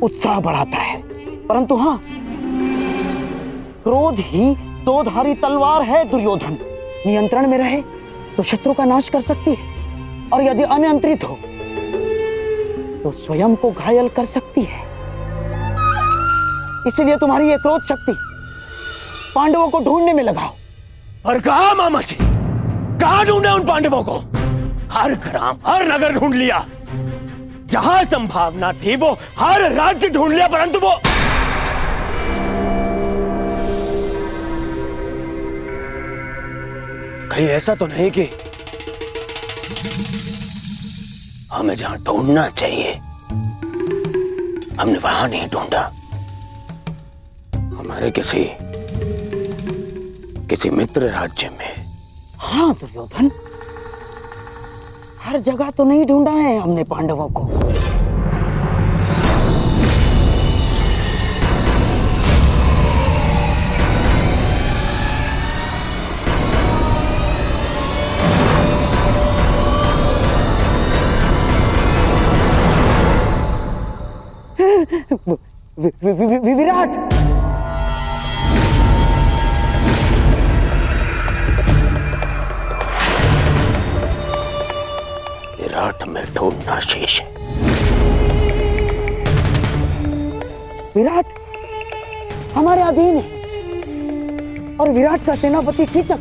उत्साह बढ़ाता है, परंतु हाँ, क्रोध ही दो धारी तलवार है दुर्योधन। नियंत्रण में रहे तो शत्रु का नाश कर सकती है, और यदि अनियंत्रित हो तो स्वयं को घायल कर सकती है। इसलिए तुम्हारी ये क्रोध शक्ति पांडवों को ढूंढने में लगाओ। और कहा मामा जी, कहां ढूंढे उन पांडवों को? हर ग्राम, हर नगर ढूंढ लिया, जहां संभावना थी वो हर राज्य ढूंढ लिया, परंतु वो कहीं ऐसा तो नहीं कि हमें जहां ढूंढना चाहिए हमने वहां नहीं ढूंढा। हमारे किसी मित्र राज्य में। हाँ दुर्योधन, हर जगह तो नहीं ढूंढा है हमने पांडवों को। विराट, विराट में ढूंढना शेष है। विराट हमारे अधीन है, और विराट का सेनापति कीचक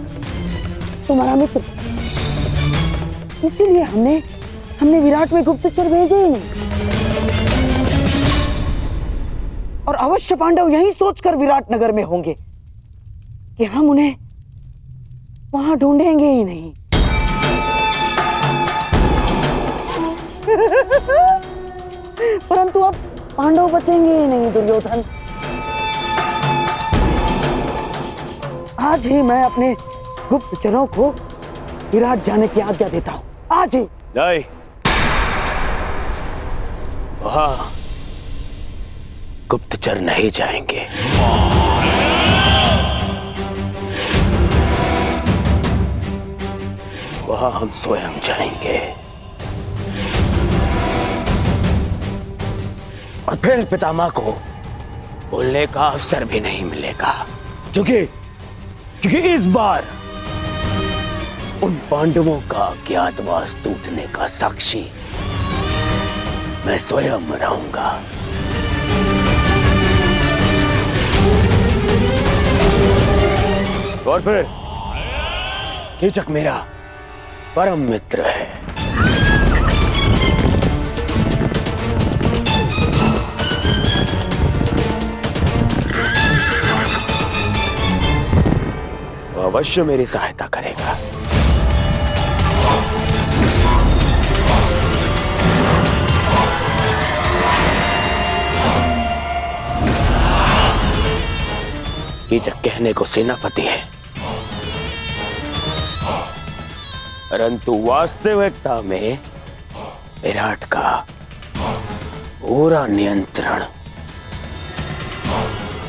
तुम्हारा मित्र, इसीलिए हमने विराट में गुप्तचर भेजे ही नहीं। और अवश्य पांडव यही सोचकर विराट नगर में होंगे कि हम उन्हें वहां ढूंढेंगे ही नहीं। परंतु अब पांडव बचेंगे ही नहीं दुर्योधन। आज ही मैं अपने गुप्तचरों को विराट जाने की आज्ञा देता हूं, आज ही। नहीं, वहां गुप्तचर नहीं जाएंगे। वहां हम स्वयं जाएंगे, और फिर पितामह को बोलने का अवसर भी नहीं मिलेगा, क्योंकि इस बार उन पांडवों का अज्ञातवास टूटने का साक्षी मैं स्वयं रहूंगा। और फिर कीचक मेरा परम मित्र है। वो अवश्य मेरी सहायता करेगा। कीचक कहने को सेनापति है, परंतु वास्तविकता में विराट का पूरा नियंत्रण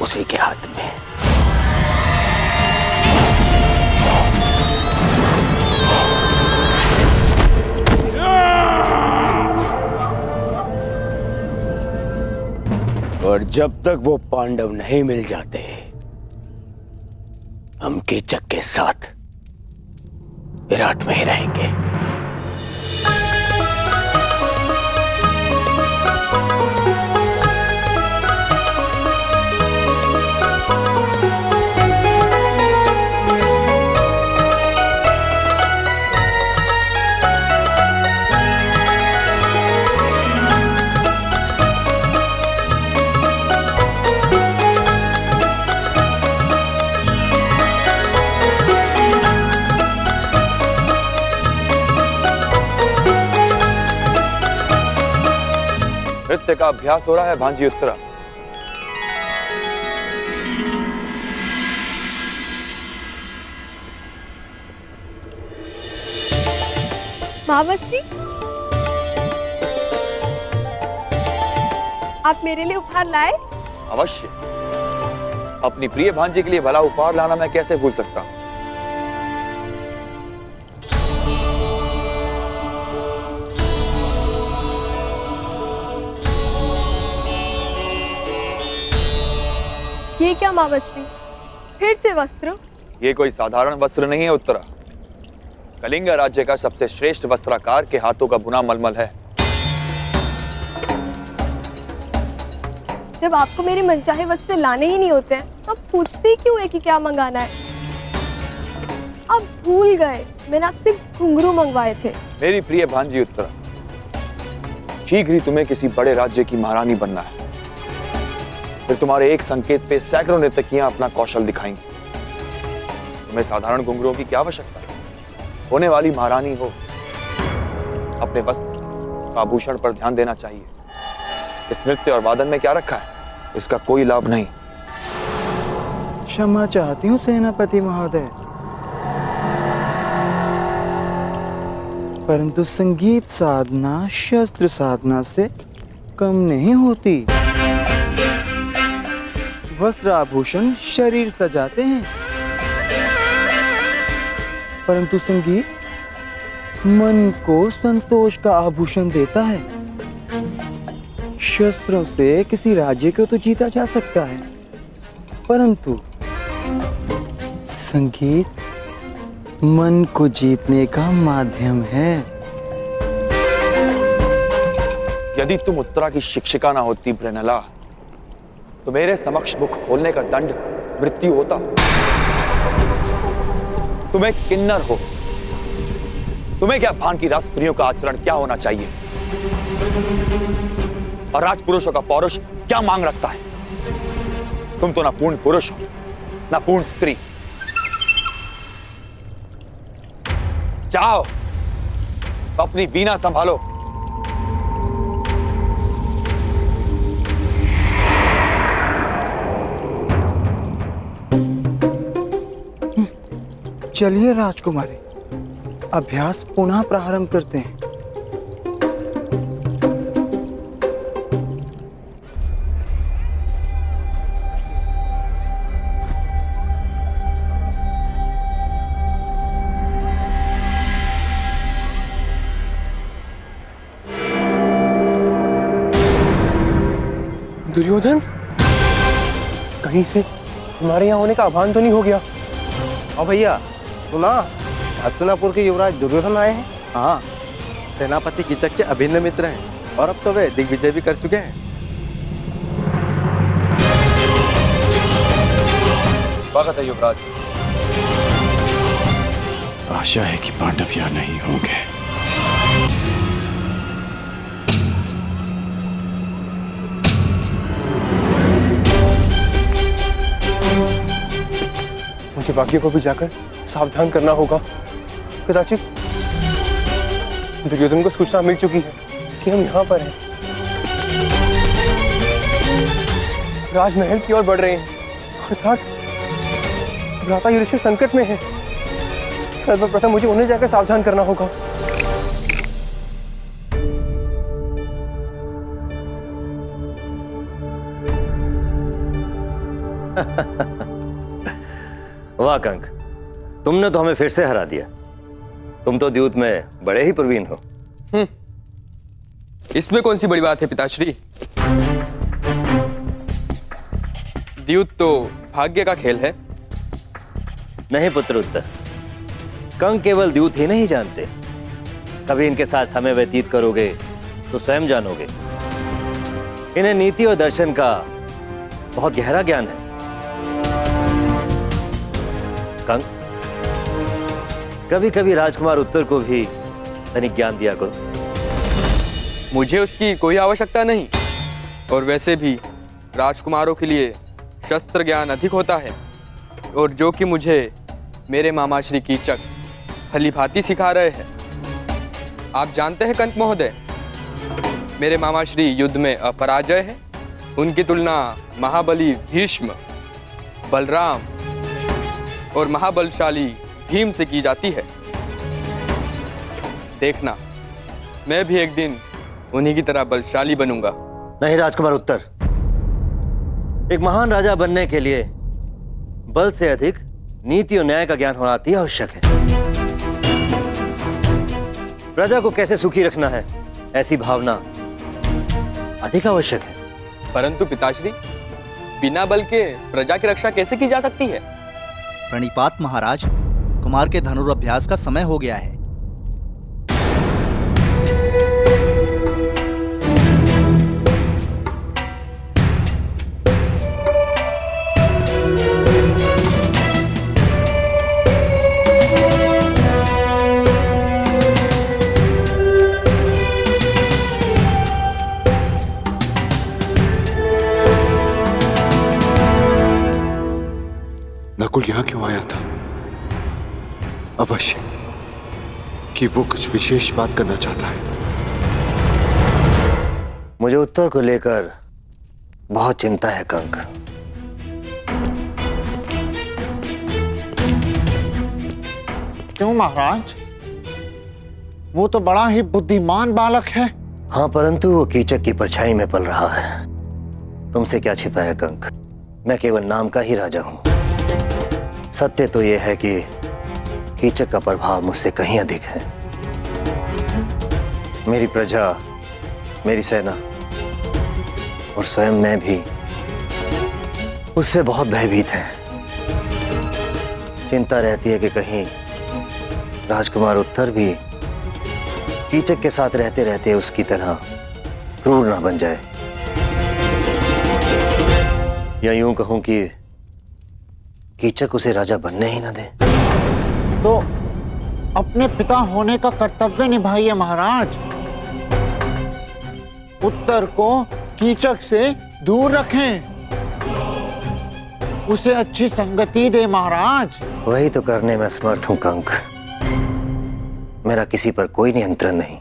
उसी के हाथ में है। और जब तक वो पांडव नहीं मिल जाते, हम कीचक के साथ विराट में ही रहेंगे। नृत्य का अभ्यास हो रहा है भांजी उत्तरा। महावश्री, आप मेरे लिए उपहार लाए? अवश्य, अपनी प्रिय भांजी के लिए भला उपहार लाना मैं कैसे भूल सकता हूं। ये क्या मावश्री, फिर से वस्त्र? ये कोई साधारण वस्त्र नहीं है उत्तरा। कलिंग राज्य का सबसे श्रेष्ठ वस्त्राकार के हाथों का बुना मलमल है। जब आपको मेरे मनचाहे वस्त्र लाने ही नहीं होते हैं तो आप पूछते ही क्यों है कि क्या मंगाना है? आप भूल गए मैंने आपसे घुंघरू मंगवाए थे। मेरी प्रिय भांजी उत्तरा, शीघ्र ही तुम्हें किसी बड़े राज्य की महारानी बनना है। फिर तुम्हारे एक संकेत पे सैकड़ों नर्तकियां अपना कौशल दिखाएंगी। तुम्हें साधारण घुंघरुओं की क्या आवश्यकता है? होने वाली महारानी हो, अपने वस्त्र आभूषण पर ध्यान देना चाहिए। इस नृत्य और वादन में क्या रखा है, इसका कोई लाभ नहीं। क्षमा चाहती हूँ सेनापति महोदय, परंतु संगीत साधना शस्त्र साधना से कम नहीं होती। वस्त्र आभूषण शरीर सजाते हैं, परंतु संगीत मन को संतोष का आभूषण देता है। शस्त्रों से किसी राज्य को तो जीता जा सकता है, परंतु संगीत मन को जीतने का माध्यम है। यदि तुम उत्तरा की शिक्षिका ना होती ब्रनला, तो मेरे समक्ष मुख खोलने का दंड मृत्यु होता। तुम्हें किन्नर हो, तुम्हें क्या भान की राज स्त्रियों का आचरण क्या होना चाहिए और राजपुरुषों का पौरुष क्या मांग रखता है? तुम तो ना पूर्ण पुरुष हो ना पूर्ण स्त्री। जाओ अपनी वीणा संभालो। चलिए राजकुमारी, अभ्यास पुनः प्रारंभ करते हैं। दुर्योधन, कहीं से हमारे यहाँ होने का आह्वान तो नहीं हो गया? और भैया सुना, हस्तिनापुर के युवराज दुर्योधन आए हैं। हाँ, सेनापति कीचक के अभिन्न मित्र हैं और अब तो वे दिग्विजय भी कर चुके हैं। स्वागत है युवराज। आशा है कि पांडव यहाँ नहीं होंगे। मुझे बाकियों को भी जाकर सावधान करना होगा। कदाचित दुर्योधन को सूचना मिल चुकी है कि हम यहाँ पर हैं। राजमहल की ओर बढ़ रहे हैं, अर्थात भ्राता युधिष्ठिर संकट में है। सर्वप्रथम मुझे उन्हें जाकर सावधान करना होगा। वाह कंक, तुमने तो हमें फिर से हरा दिया। तुम तो द्यूत में बड़े ही प्रवीण हो। इसमें कौन सी बड़ी बात है पिताश्री? द्यूत तो भाग्य का खेल है। नहीं पुत्र उत्तर, कंक केवल द्यूत ही नहीं जानते, कभी इनके साथ समय व्यतीत करोगे तो स्वयं जानोगे। इन्हें नीति और दर्शन का बहुत गहरा ज्ञान है। कंक, कभी कभी राजकुमार उत्तर को भी तनिक ज्ञान दिया करो। मुझे उसकी कोई आवश्यकता नहीं, और वैसे भी राजकुमारों के लिए शस्त्र ज्ञान अधिक होता है, और जो कि मुझे मेरे मामा श्री कीचक भली भांति सिखा रहे हैं। आप जानते हैं कंक महोदय, मेरे मामा श्री युद्ध में अपराजय है। उनकी तुलना महाबली भीष्म, बलराम और महाबलशाली भीम से की जाती है। देखना, मैं भी एक दिन उन्हीं की तरह बलशाली बनूंगा। नहीं राजकुमार उत्तर, एक महान राजा बनने के लिए बल से अधिक नीति और न्याय का ज्ञान होना अति आवश्यक है। प्रजा को कैसे सुखी रखना है, ऐसी भावना अधिक आवश्यक है। परंतु पिताश्री, बिना बल के प्रजा की रक्षा कैसे की जा सकती है? प्रणिपात महाराज, कुमार के धनुर्अभ्यास का समय हो गया है। नकुल यहां क्यों आया था? अवश्य कि वो कुछ विशेष बात करना चाहता है। मुझे उत्तर को लेकर बहुत चिंता है कंक। क्यों महाराज? वो तो बड़ा ही बुद्धिमान बालक है। हाँ, परंतु वो कीचक की परछाई में पल रहा है। तुमसे क्या छिपा है कंक? मैं केवल नाम का ही राजा हूं। सत्य तो यह है कि कीचक का प्रभाव मुझसे कहीं अधिक है। मेरी प्रजा, मेरी सेना और स्वयं मैं भी उससे बहुत भयभीत हैं। चिंता रहती है कि कहीं राजकुमार उत्तर भी कीचक के साथ रहते रहते उसकी तरह क्रूर ना बन जाए, या यूं कहूं कि कीचक उसे राजा बनने ही ना दे। तो अपने पिता होने का कर्तव्य निभाइए महाराज। उत्तर को कीचक से दूर रखें, उसे अच्छी संगति दे महाराज। वही तो करने में समर्थ हूं कंक। मेरा किसी पर कोई नियंत्रण नहीं।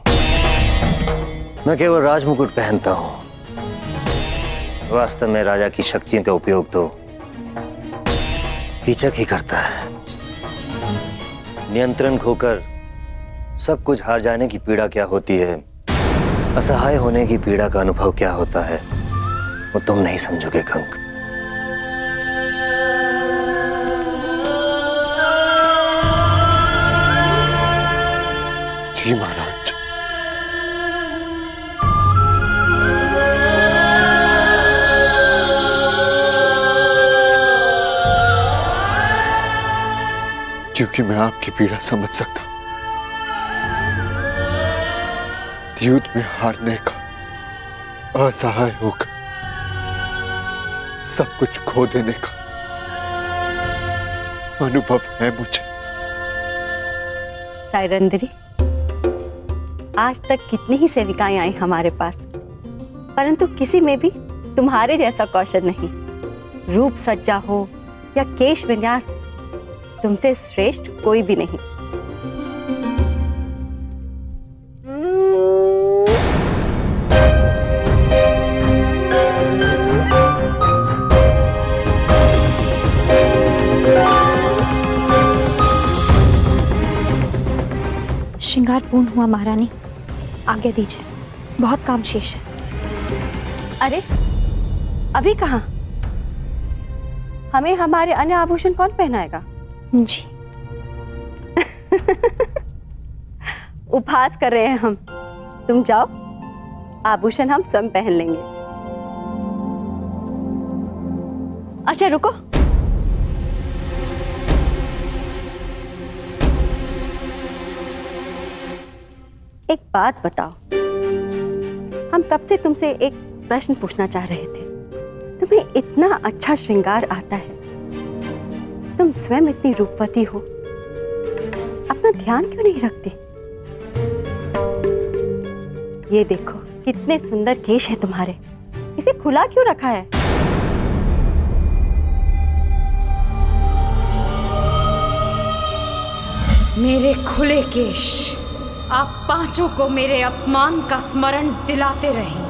मैं केवल राजमुकुट पहनता हूं। वास्तव में राजा की शक्तियों का उपयोग तो कीचक ही करता है। नियंत्रण खोकर सब कुछ हार जाने की पीड़ा क्या होती है, असहाय होने की पीड़ा का अनुभव क्या होता है, वो तुम नहीं समझोगे कंक। जी महाराज। क्योंकि मैं आपकी पीड़ा समझ सकता हूं। युद्ध में हारने का, असहाय होकर सब कुछ खो देने का अनुभव है मुझे। साइरंदरी, आज तक कितनी ही सेविकाएं आई हमारे पास, परंतु किसी में भी तुम्हारे जैसा कौशल नहीं। रूप सज्जा हो या केश विन्यास, तुमसे श्रेष्ठ कोई भी नहीं। श्रृंगार पूर्ण हुआ महारानी, आज्ञा दीजिए, बहुत काम शेष है। अरे अभी कहाँ? हमें हमारे अन्य आभूषण कौन पहनाएगा? जी। उपहास कर रहे हैं हम। तुम जाओ, आभूषण हम स्वयं पहन लेंगे। अच्छा रुको, एक बात बताओ। हम कब से तुमसे एक प्रश्न पूछना चाह रहे थे। तुम्हें इतना अच्छा श्रृंगार आता है, तुम स्वयं इतनी रूपवती हो, अपना ध्यान क्यों नहीं रखती? ये देखो कितने सुंदर केश है तुम्हारे, इसे खुला क्यों रखा है? मेरे खुले केश आप पांचों को मेरे अपमान का स्मरण दिलाते रहेंगे।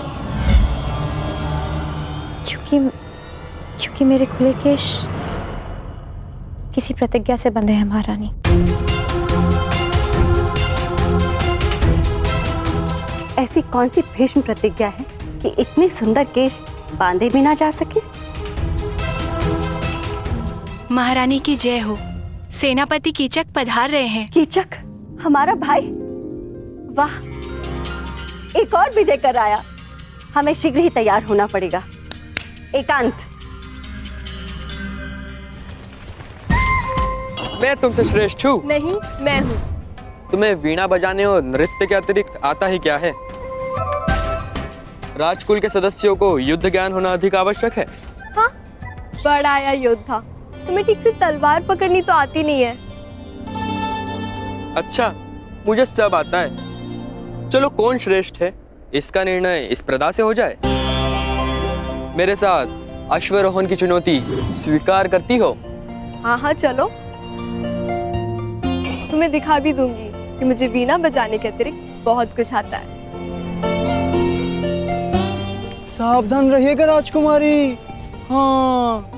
क्योंकि मेरे खुले केश किसी प्रतिज्ञा से बंधे हैं महारानी। ऐसी कौन सी भीष्म प्रतिज्ञा है कि इतने सुंदर केश बांधे भी ना जा सके? महारानी की जय हो। सेनापति कीचक पधार रहे हैं। कीचक हमारा भाई? वाह, एक और विजय कर आया। हमें शीघ्र ही तैयार होना पड़ेगा। एकांत, मैं तुमसे श्रेष्ठ हूँ? नहीं, मैं हूँ। तुम्हें वीणा बजाने और नृत्य के अतिरिक्त आता ही क्या है? राजकुल के सदस्यों को युद्ध ज्ञान होना अधिक आवश्यक है। हाँ, बड़ा आया योद्धा। तुम्हें ठीक से तलवार पकड़नी तो आती नहीं है। अच्छा, मुझे सब आता है। चलो कौन श्रेष्ठ है इसका निर्णय इस प्रदा से हो जाए। मेरे साथ अश्वरोहण की चुनौती स्वीकार करती हो? हाँ हाँ चलो, तुम्हें दिखा भी दूंगी कि मुझे वीणा बजाने के अतिरिक्त बहुत कुछ आता है। सावधान रहिएगा राजकुमारी। हाँ।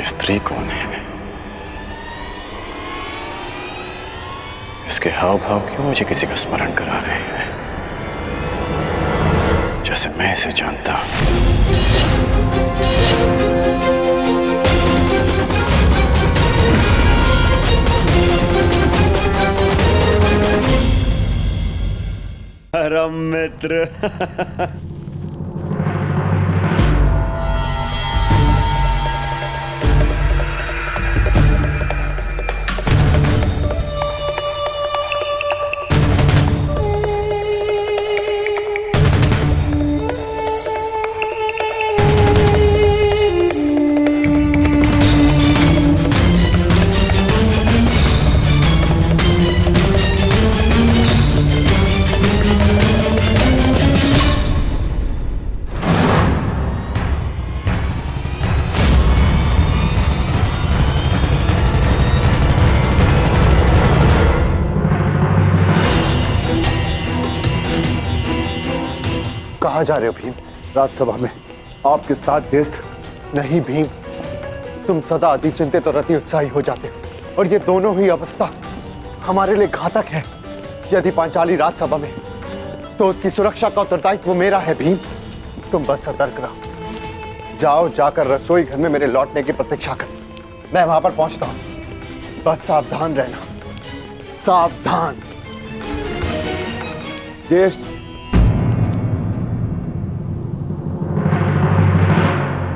स्त्री कौन है? इसके हाव भाव क्यों मुझे किसी का स्मरण करा रहे हैं, जैसे मैं इसे जानता हूं। परम मित्र। कहाँ जा रहे हो भीम? राजसभा में आपके साथ ज्येष्ठ। नहीं भीम, तुम सदा अति चिंतित और अति उत्साही हो जाते हो और ये दोनों ही अवस्था हमारे लिए घातक है। यदि पांचाली राजसभा में तो उसकी सुरक्षा का उत्तरदायित्व मेरा है भीम। तुम बस सतर्क रहो। जाओ, जाकर रसोई घर में मेरे लौटने की प्रतीक्षा कर। मैं वहां पर पहुंचता हूं। बस सावधान रहना, सावधान। ज्येष्ठ,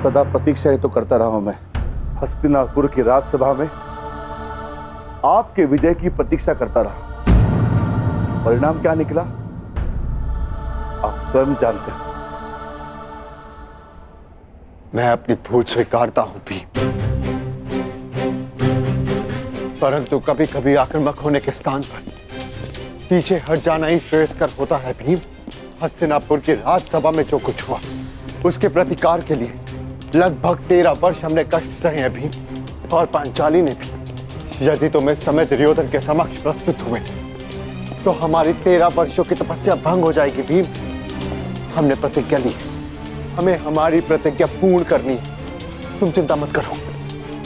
सदा प्रतीक्षा ही तो करता रहा हूं मैं। हस्तिनापुर की राजसभा में आपके विजय की प्रतीक्षा करता रहा। परिणाम क्या निकला आप स्वयं जानते हैं। मैं अपनी भूल स्वीकारता हूं भीम, परंतु कभी कभी आक्रामक होने के स्थान पर पीछे हट जाना ही श्रेयस्कर होता है भीम। हस्तिनापुर की राजसभा में जो कुछ हुआ उसके प्रतिकार के लिए लगभग 13 वर्ष हमने कष्ट सहे हैं भीम, और पांचाली ने भी। यदि तुम इस समय दुर्योधन के समक्ष प्रस्तुत हुए तो हमारी 13 वर्षों की तपस्या भंग हो जाएगी भीम। हमने प्रतिज्ञा ली, हमें हमारी प्रतिज्ञा पूर्ण करनी है। तुम चिंता मत करो,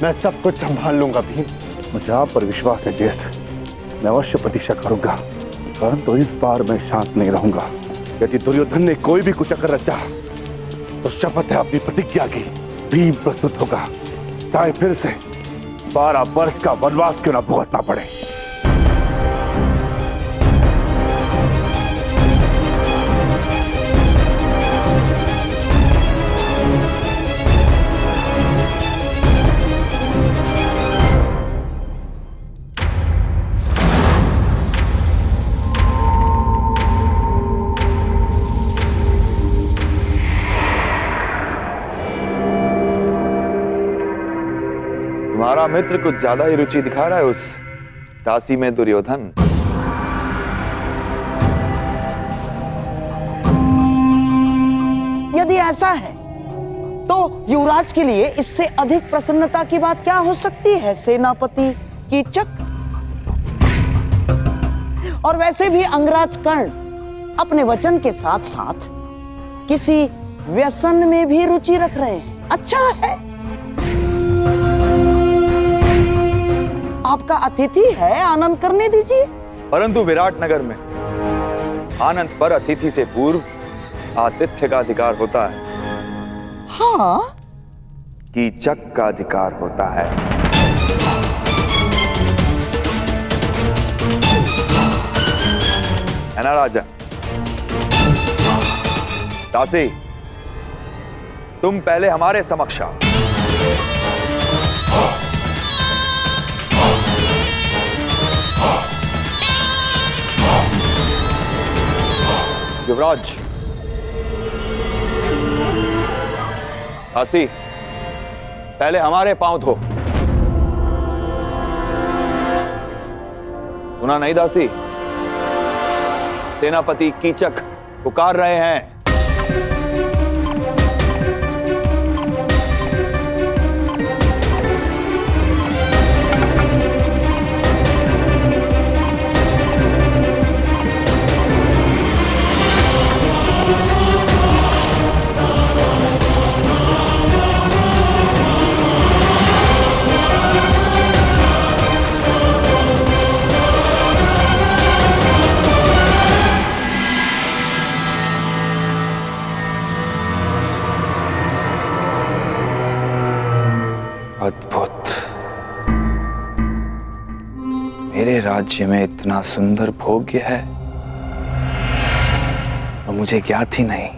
मैं सब कुछ संभाल लूंगा भीम। मुझे आप पर विश्वास है ज्येष्ठ, मैं अवश्य प्रतीक्षा करूंगा, परंतु इस बार मैं शांत नहीं रहूंगा। यदि दुर्योधन ने कोई भी कुचक्र रचा तो शपथ है अपनी प्रतिज्ञा की, भीम प्रस्तुत होगा, चाहे फिर से 12 वर्ष का वनवास क्यों ना भुगतना पड़े। तुम्हारा मित्र कुछ ज्यादा ही रुचि दिखा रहा है उस दासी में दुर्योधन। यदि ऐसा है तो युवराज के लिए इससे अधिक प्रसन्नता की बात क्या हो सकती है सेनापति कीचक। और वैसे भी अंगराज कर्ण अपने वचन के साथ साथ किसी व्यसन में भी रुचि रख रहे हैं। अच्छा है, आपका अतिथि है, आनंद करने दीजिए। परंतु विराटनगर में आनंद पर अतिथि से पूर्व आतिथ्य का अधिकार होता है। हाँ, कीचक का अधिकार होता है। है ना राजा? दासी, तुम पहले हमारे समक्ष आओ। युवराज, दासी, पहले हमारे पांव धो। सुना नहीं दासी? सेनापति कीचक पुकार रहे हैं। अद्भुत। मेरे राज्य में इतना सुंदर भोग्य है और मुझे ज्ञात ही नहीं।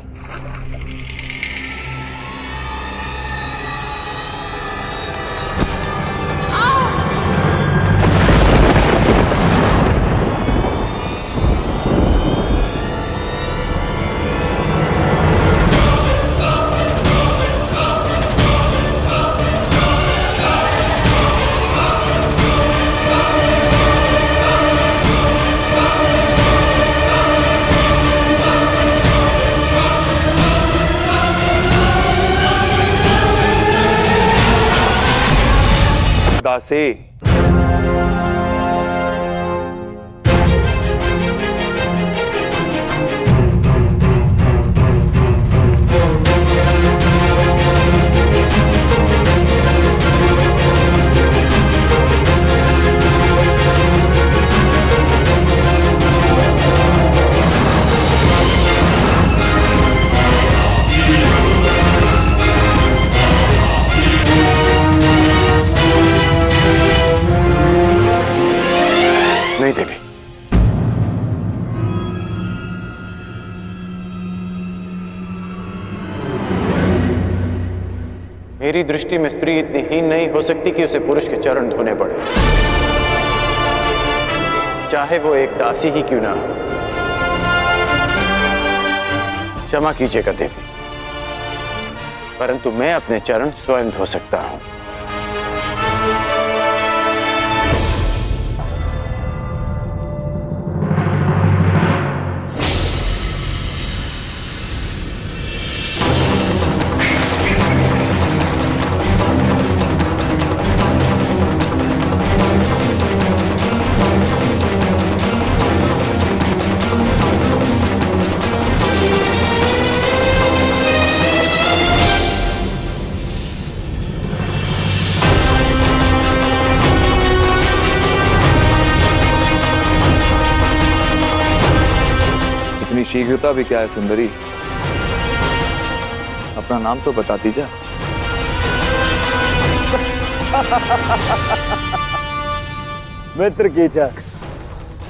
दासी, नहीं देवी, मेरी दृष्टि में स्त्री इतनी हीन नहीं हो सकती कि उसे पुरुष के चरण धोने पड़े, चाहे वो एक दासी ही क्यों ना हो। क्षमा कीजिएगा देवी, परंतु मैं अपने चरण स्वयं धो सकता हूं। शीघ्रता भी क्या है सुंदरी? अपना नाम तो बता दीजिए। मित्र कीचक,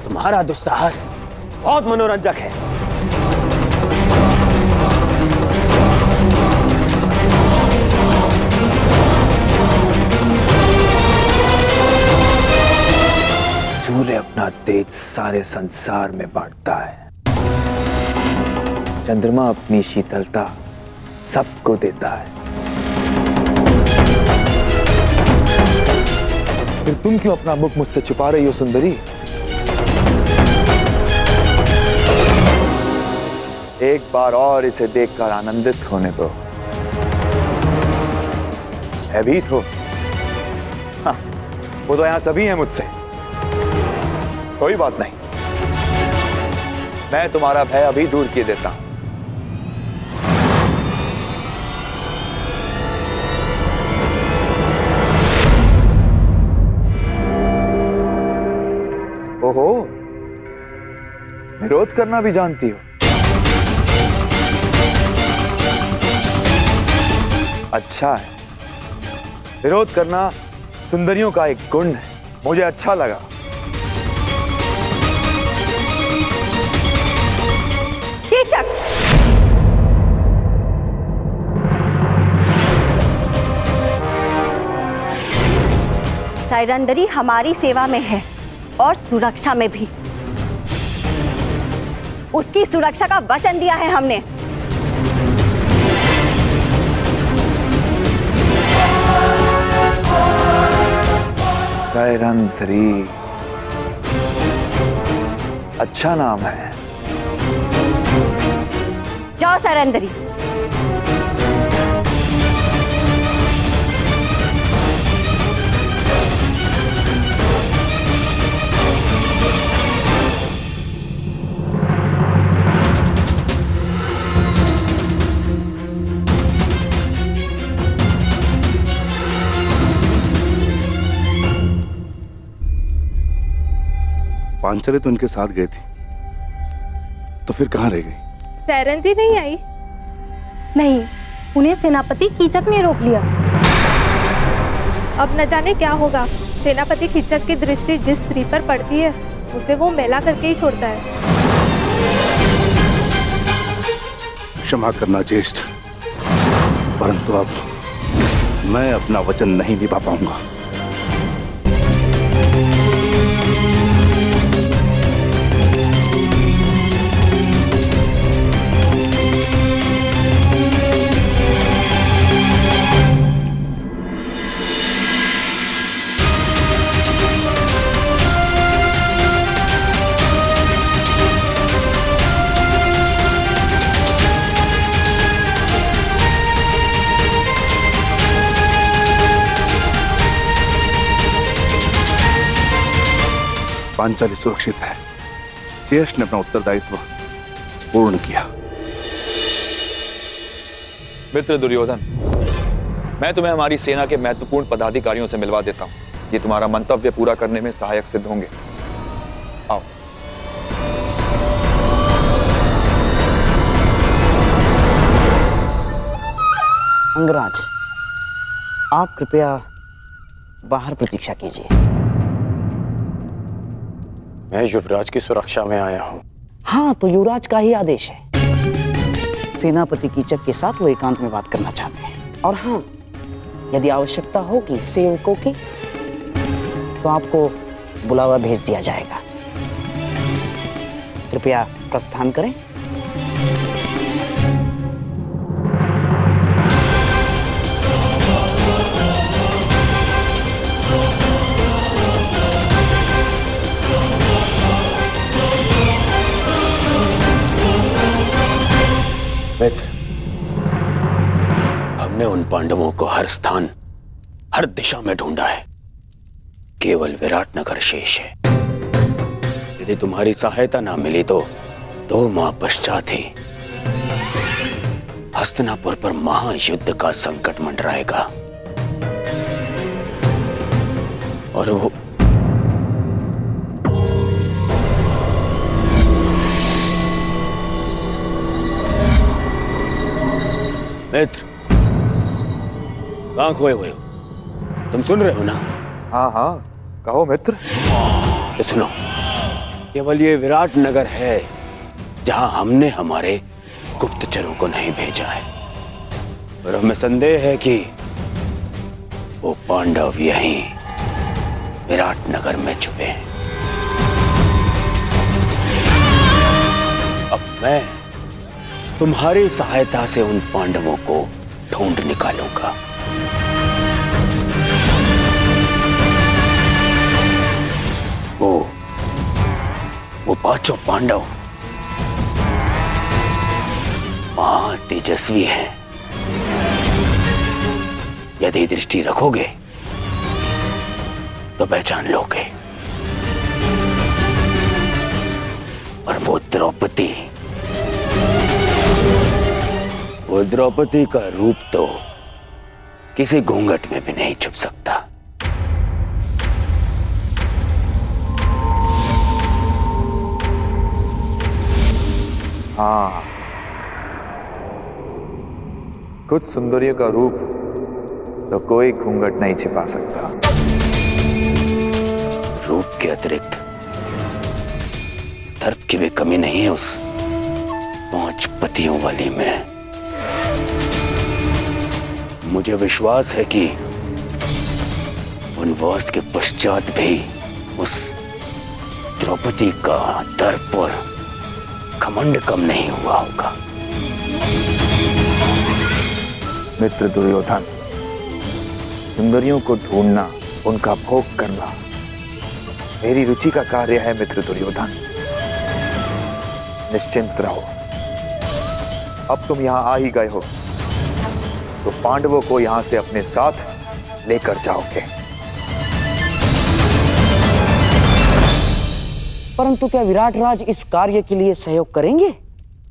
तुम्हारा दुस्साहस बहुत मनोरंजक है। सूर्य अपना तेज सारे संसार में बांटता है, चंद्रमा अपनी शीतलता सबको देता है। फिर तुम क्यों अपना मुख मुझसे छुपा रही हो सुंदरी? एक बार और इसे देखकर आनंदित होने दो। भयभीत हो? हाँ, वो तो यहां सभी हैं मुझसे। कोई बात नहीं, मैं तुम्हारा भय अभी दूर किए देता हूं। ओहो, विरोध करना भी जानती हो? अच्छा है, विरोध करना सुंदरियों का एक गुण है, मुझे अच्छा लगा। कीचक, सैरंदरी हमारी सेवा में है और सुरक्षा में भी। उसकी सुरक्षा का वचन दिया है हमने। सैरंदरी, अच्छा नाम है। जाओ सैरंदरी। पांचाली तो उनके साथ गई थी, तो फिर कहाँ रह गई? सैरंदी नहीं आई? नहीं, उन्हें सेनापति कीचक ने रोक लिया। अब न जाने क्या होगा। सेनापति कीचक की दृष्टि जिस स्त्री पर पड़ती है उसे वो मैला करके ही छोड़ता है। क्षमा करना ज्येष्ठ, परंतु अब मैं अपना वचन नहीं निभा पाऊंगा। पांचाली सुरक्षित है। ज्येष्ठ ने अपना उत्तरदायित्व पूर्ण किया। मित्र दुर्योधन, मैं तुम्हें हमारी सेना के महत्वपूर्ण पदाधिकारियों से मिलवा देता हूं। ये तुम्हारा मंतव्य पूरा करने में सहायक सिद्ध होंगे। आओ। अंगराज, आप कृपया बाहर प्रतीक्षा कीजिए। मैं युवराज की सुरक्षा में आया हूँ। हाँ, तो युवराज का ही आदेश है। सेनापति कीचक के साथ वो एकांत में बात करना चाहते हैं। और हाँ, यदि आवश्यकता होगी सेवकों की तो आपको बुलावा भेज दिया जाएगा। कृपया प्रस्थान करें। मित्र, हमने उन पांडवों को हर स्थान, हर दिशा में ढूंढा है। केवल विराटनगर शेष है। यदि तुम्हारी सहायता ना मिली तो 2 माह पश्चात ही हस्तिनापुर पर महायुद्ध का संकट मंडराएगा। और वो मित्र, कहां खोए हुए हो? तुम सुन रहे हो ना? हाँ हाँ, कहो मित्र। तो सुनो, केवल ये विराट नगर है जहां हमने हमारे गुप्तचरों को नहीं भेजा है। और हमें संदेह है कि वो पांडव यहीं विराट नगर में छुपे हैं। अब मैं तुम्हारी सहायता से उन पांडवों को ढूंढ निकालूंगा। वो 5 पांडव तेजस्वी हैं। यदि दृष्टि रखोगे तो पहचान लोगे। और वो द्रौपदी का रूप तो किसी घूंघट में भी नहीं छुप सकता। हाँ, कुछ सुंदरियों का रूप तो कोई घूंघट नहीं छिपा सकता। रूप के अतिरिक्त दर्प की भी कमी नहीं है उस 5 पतियों वाली में। मुझे विश्वास है कि वनवास के पश्चात भी उस द्रौपदी का दर्प और घमंड कम नहीं हुआ होगा। मित्र दुर्योधन, सुंदरियों को ढूंढना, उनका भोग करना मेरी रुचि का कार्य है। मित्र दुर्योधन, निश्चिंत रहो। अब तुम यहां आ ही गए हो तो पांडवों को यहां से अपने साथ लेकर जाओगे। परंतु क्या विराट राज इस कार्य के लिए सहयोग करेंगे?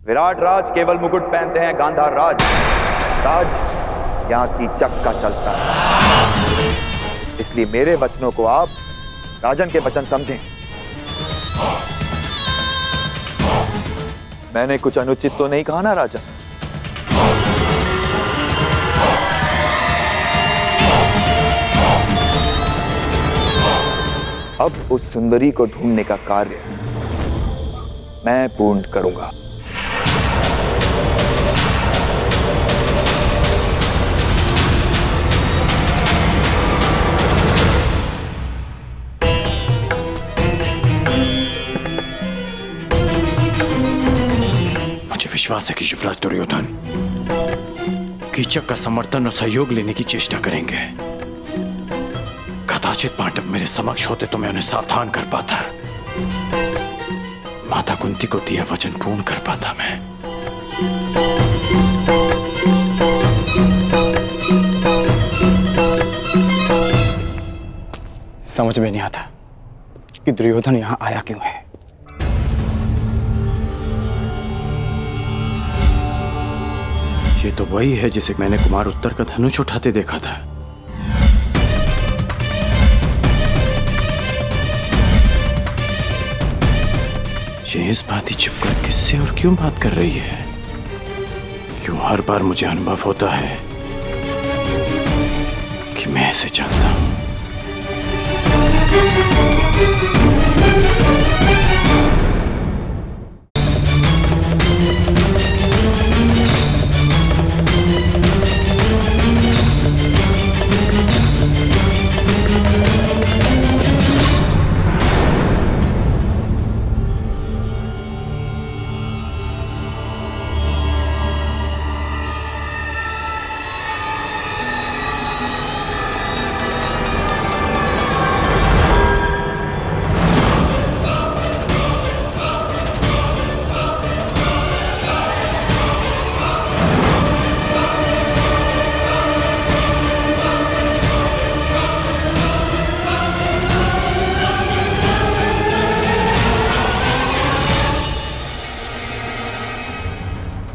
विराट राज केवल मुकुट पहनते हैं, गांधार राज यहां की चक्का चलता है। इसलिए मेरे वचनों को आप राजन के वचन समझें। मैंने कुछ अनुचित तो नहीं कहा ना राजन? अब उस सुंदरी को ढूंढने का कार्य मैं पूर्ण करूंगा। मुझे विश्वास है कि युवराज दुर्योधन कीचक का समर्थन और सहयोग लेने की चेष्टा करेंगे। कदाचित पांडव मेरे समक्ष होते तो मैं उन्हें सावधान कर पाता, माता कुंती को दिया वचन पूर्ण कर पाता मैं। समझ में नहीं आता कि दुर्योधन यहां आया क्यों है। ये तो वही है जिसे मैंने कुमार उत्तर का धनुष उठाते देखा था। ये इस बात ही छिपकर किससे और क्यों बात कर रही है? क्यों हर बार मुझे अनुभव होता है कि मैं ऐसे चाहता हूं।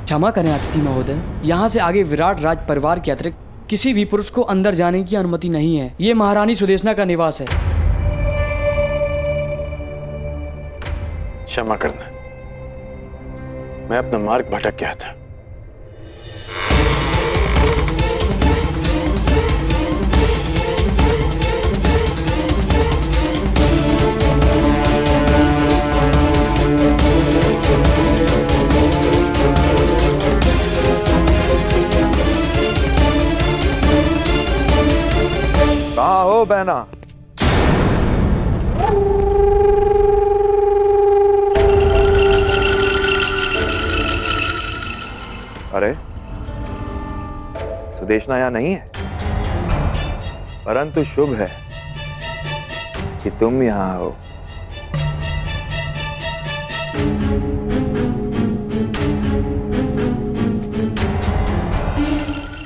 क्षमा करें अतिथि महोदय, यहाँ से आगे विराट राज परिवार के अतिरिक्त किसी भी पुरुष को अंदर जाने की अनुमति नहीं है। ये महारानी सुदेशना का निवास है। क्षमा करना, मैं अपना मार्ग भटक गया था। कहाँ हो बहना? अरे सुदेशना यहां नहीं है, परंतु शुभ है कि तुम यहां हो।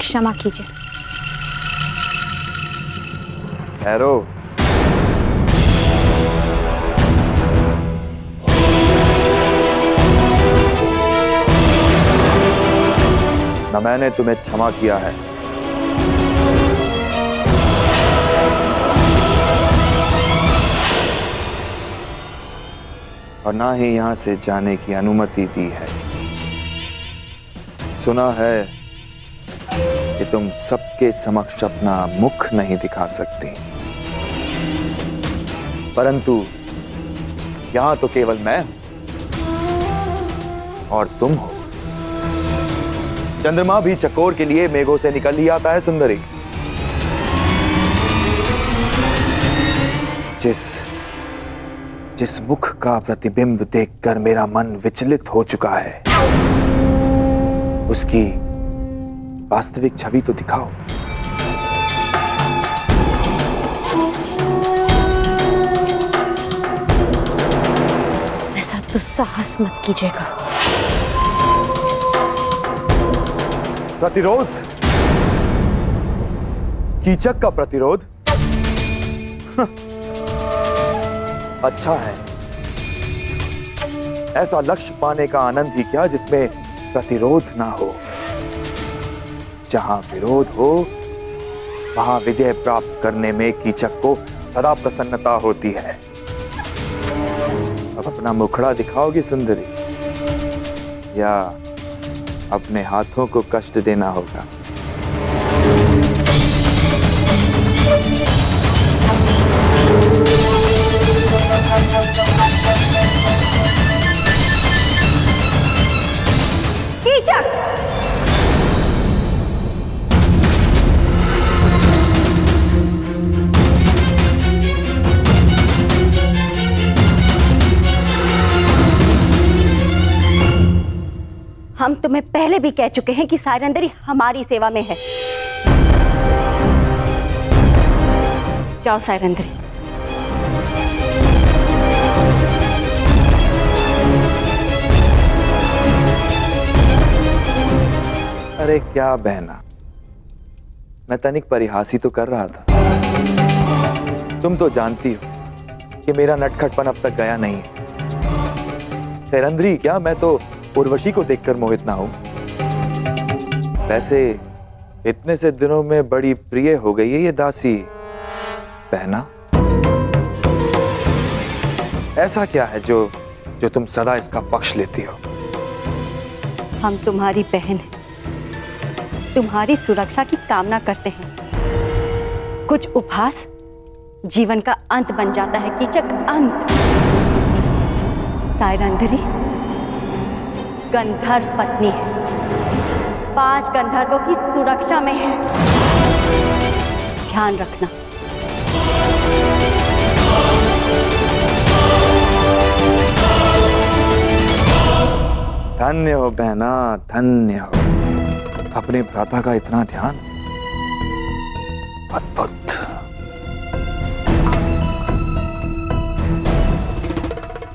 क्षमा कीजिए। ठहरो। न मैंने तुम्हें क्षमा किया है। और ना ही यहां से जाने की अनुमति दी है। सुना है कि तुम सबके समक्ष अपना मुख नहीं दिखा सकती, परंतु यहां तो केवल मैं और तुम हो। चंद्रमा भी चकोर के लिए मेघों से निकल ही आता है सुंदरी। जिस मुख का प्रतिबिंब देखकर मेरा मन विचलित हो चुका है, उसकी वास्तविक छवि तो दिखाओ। ऐसा दुस्साहस मत कीजिएगा। प्रतिरोध? कीचक का प्रतिरोध? अच्छा है। ऐसा लक्ष्य पाने का आनंद ही क्या जिसमें प्रतिरोध ना हो। जहां विरोध हो वहां विजय प्राप्त करने में कीचक को सदा प्रसन्नता होती है। अब अपना मुखड़ा दिखाओगी सुंदरी, या अपने हाथों को कष्ट देना होगा? कीचक! हम तुम्हें पहले भी कह चुके हैं कि सायरंदरी हमारी सेवा में है। जाओ सायरंदरी। अरे क्या बहना, मैं तनिक परिहास ही तो कर रहा था। तुम तो जानती हो कि मेरा नटखटपन अब तक गया नहीं है। सायरंदरी क्या, मैं तो उर्वशी को देखकर मोहित ना हूं। वैसे इतने से दिनों में बड़ी प्रिय हो गई है ये दासी बहना। ऐसा क्या है जो तुम सदा इसका पक्ष लेती हो? हम तुम्हारी बहन हैं, तुम्हारी सुरक्षा की कामना करते हैं। कुछ उपहास जीवन का अंत बन जाता है कीचक, अंत। सायरंदरी गंधर्व पत्नी है, 5 गंधर्वों की सुरक्षा में है। ध्यान रखना। धन्य हो बहना, धन्य हो। अपने भ्राता का इतना ध्यान, अद्भुत।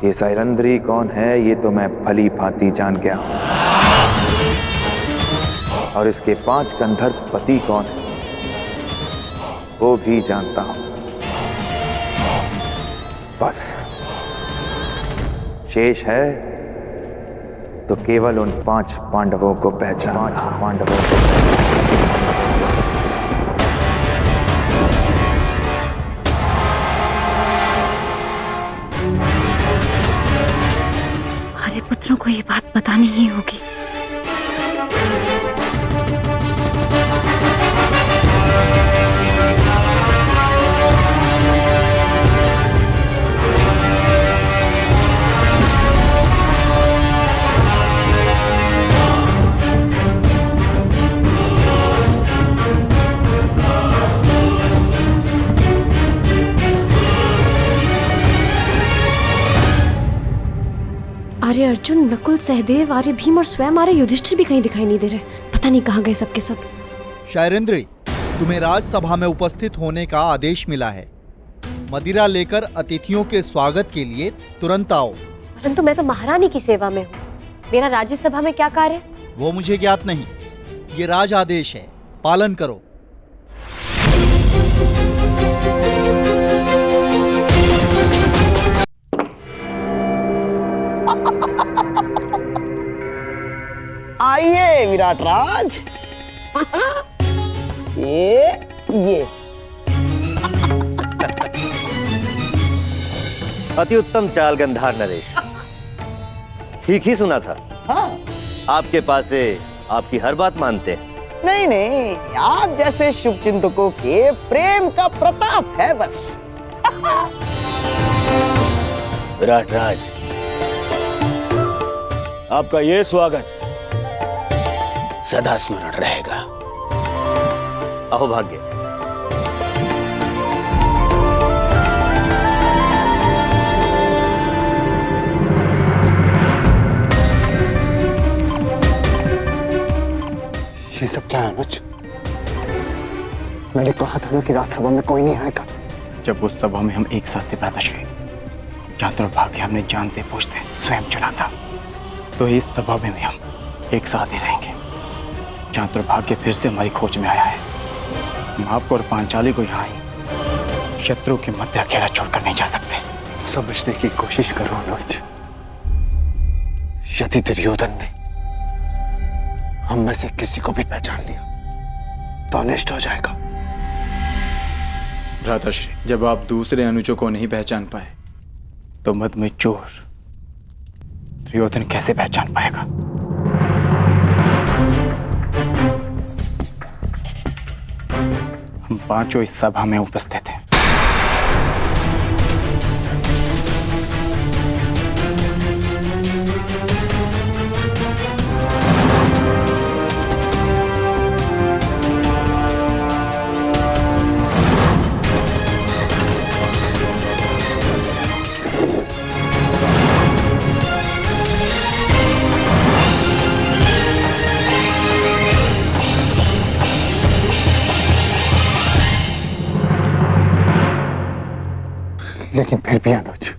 ये सायरंदरी कौन है ये तो मैं भली भांति जान गया हूं, और इसके 5 गंधर्व पति कौन है वो भी जानता हूं। बस शेष है तो केवल उन 5 पांडवों को पहचान। पुत्रों को ये बात बतानी ही होगी। आर्य अर्जुन, नकुल, सहदेव, आर्य भीम और स्वयं आर्य युधिष्ठिर भी कहीं दिखाई नहीं दे रहे। पता नहीं कहाँ गए सबके सब। शायरेंद्री, तुम्हें राजसभा में उपस्थित होने का आदेश मिला है। मदिरा लेकर अतिथियों के स्वागत के लिए तुरंत आओ। परंतु मैं तो महारानी की सेवा में हूँ, मेरा राज्यसभा में क्या कार्य? वो मुझे ज्ञात नहीं, ये राज आदेश है, पालन करो। आइए विराट राज। ये अति उत्तम चाल गंधार नरेश, ठीक ही सुना था। हाँ। आपके पास से आपकी हर बात मानते हैं। नहीं नहीं, आप जैसे शुभचिंतकों के प्रेम का प्रताप है बस। विराट राज, आपका ये स्वागत सदा स्मरण रहेगा। अहो भाग्य। ये सब क्या है अनुज? मैंने कहा था ना कि राज्यसभा में कोई नहीं आएगा। जब उस सभा में हम एक साथ थे भ्राताश्री, जहाँ दुर्भाग्य हमने जानते पूछते स्वयं चुना था, तो इस सभा में भी हम एक साथ ही रहेंगे। जहाँ दुर्भाग्य फिर से हमारी खोज में आया है, हम आपको और पांचाली को यहाँ ही शत्रु के मध्य अकेला छोड़कर नहीं जा सकते। समझने की कोशिश करो अनुज। यदि दुर्योधन ने हम में से किसी को भी पहचान लिया तो अनिष्ट हो जाएगा। भ्राताश्री, जब आप दूसरे अनुजों को नहीं पहचान पाए तो मद में चोर दुर्योधन कैसे पहचान पाएगा? हम पांचों इस सभा में उपस्थित हैं। लेकिन फिर भी अनुज,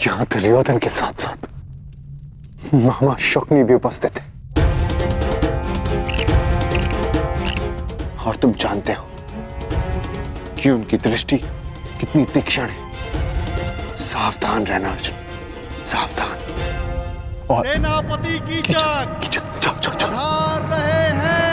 यहां दुर्योधन के साथ साथ मामा शकुनी भी उपस्थित है, और तुम जानते हो कि उनकी दृष्टि कितनी तीक्ष्ण है। सावधान रहना अर्जुन, सावधान। और सेनापति कीचक पधार रहे हैं।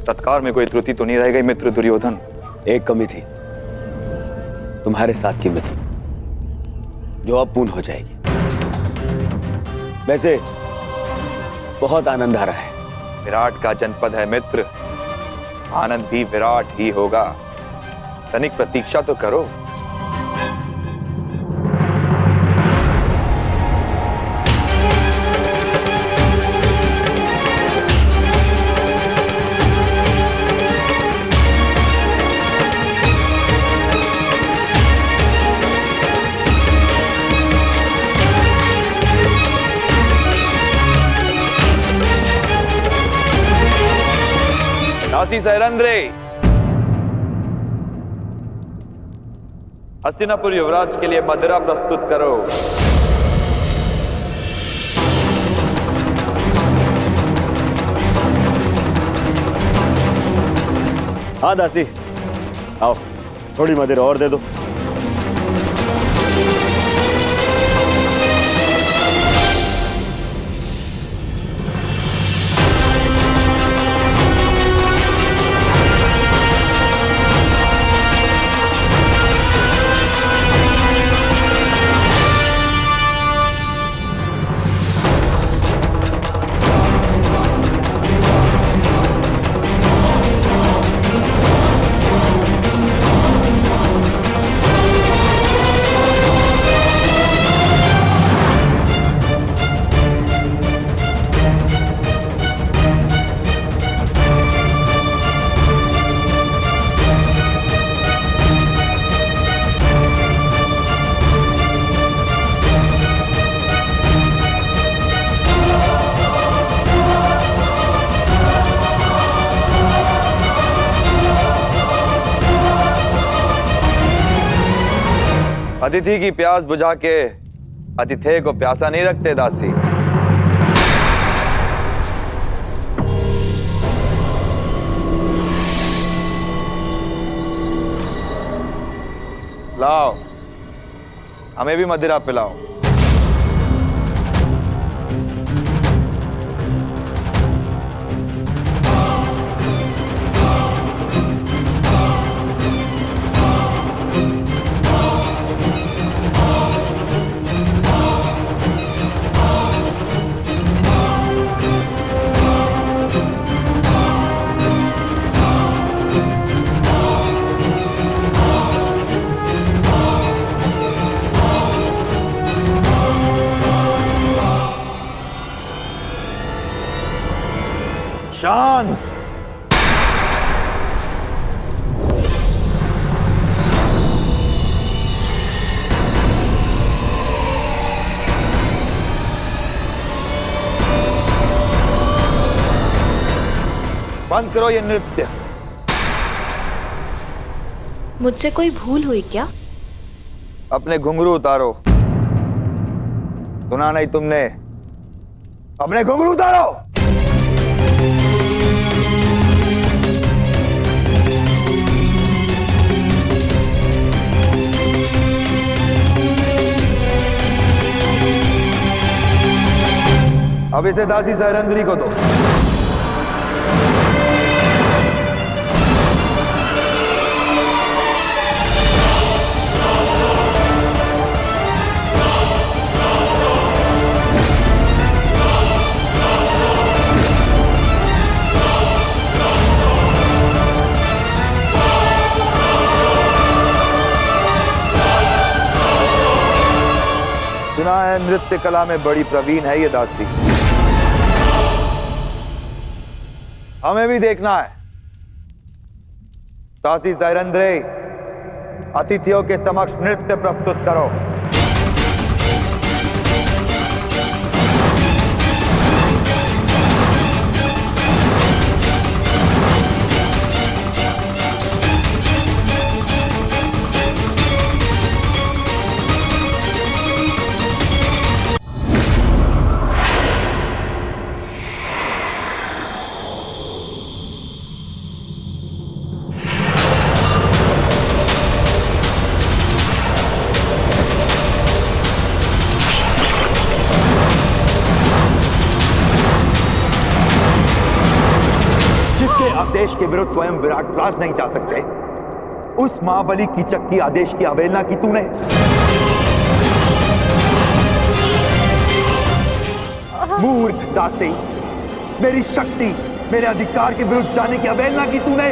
सत्कार में कोई त्रुटि तो नहीं रह गई मित्र दुर्योधन? एक कमी थी, तुम्हारे साथ की मित्र, जो अब पूर्ण हो जाएगी। वैसे बहुत आनंद आ रहा है। विराट का जनपद है मित्र, आनंद भी विराट ही होगा। तनिक प्रतीक्षा तो करो। दासी सहरंद्रे, हस्तिनापुर युवराज के लिए मदिरा प्रस्तुत करो। हाँ दासी, आओ थोड़ी मदिरा और दे दो। अतिथि की प्यास बुझा के अतिथि को प्यासा नहीं रखते दासी। लाओ, हमें भी मदिरा पिलाओ। शांत। बंद करो ये नृत्य। मुझसे कोई भूल हुई क्या? अपने घुंघरू उतारो। सुना नहीं तुमने? अपने घुंघरू उतारो। अब इसे दासी सहरंद्री को दो। सुना है नृत्य कला में बड़ी प्रवीण है ये दासी। हमें भी देखना है। दासी सहरंद्री, अतिथियों के समक्ष नृत्य प्रस्तुत करो। आदेश के विरुद्ध स्वयं विराट राज नहीं जा सकते, उस महाबली कीचक की आदेश की अवहेलना की तूने। मूर्ख दासी, मेरी शक्ति, मेरे अधिकार के विरुद्ध जाने की अवहेलना की तूने।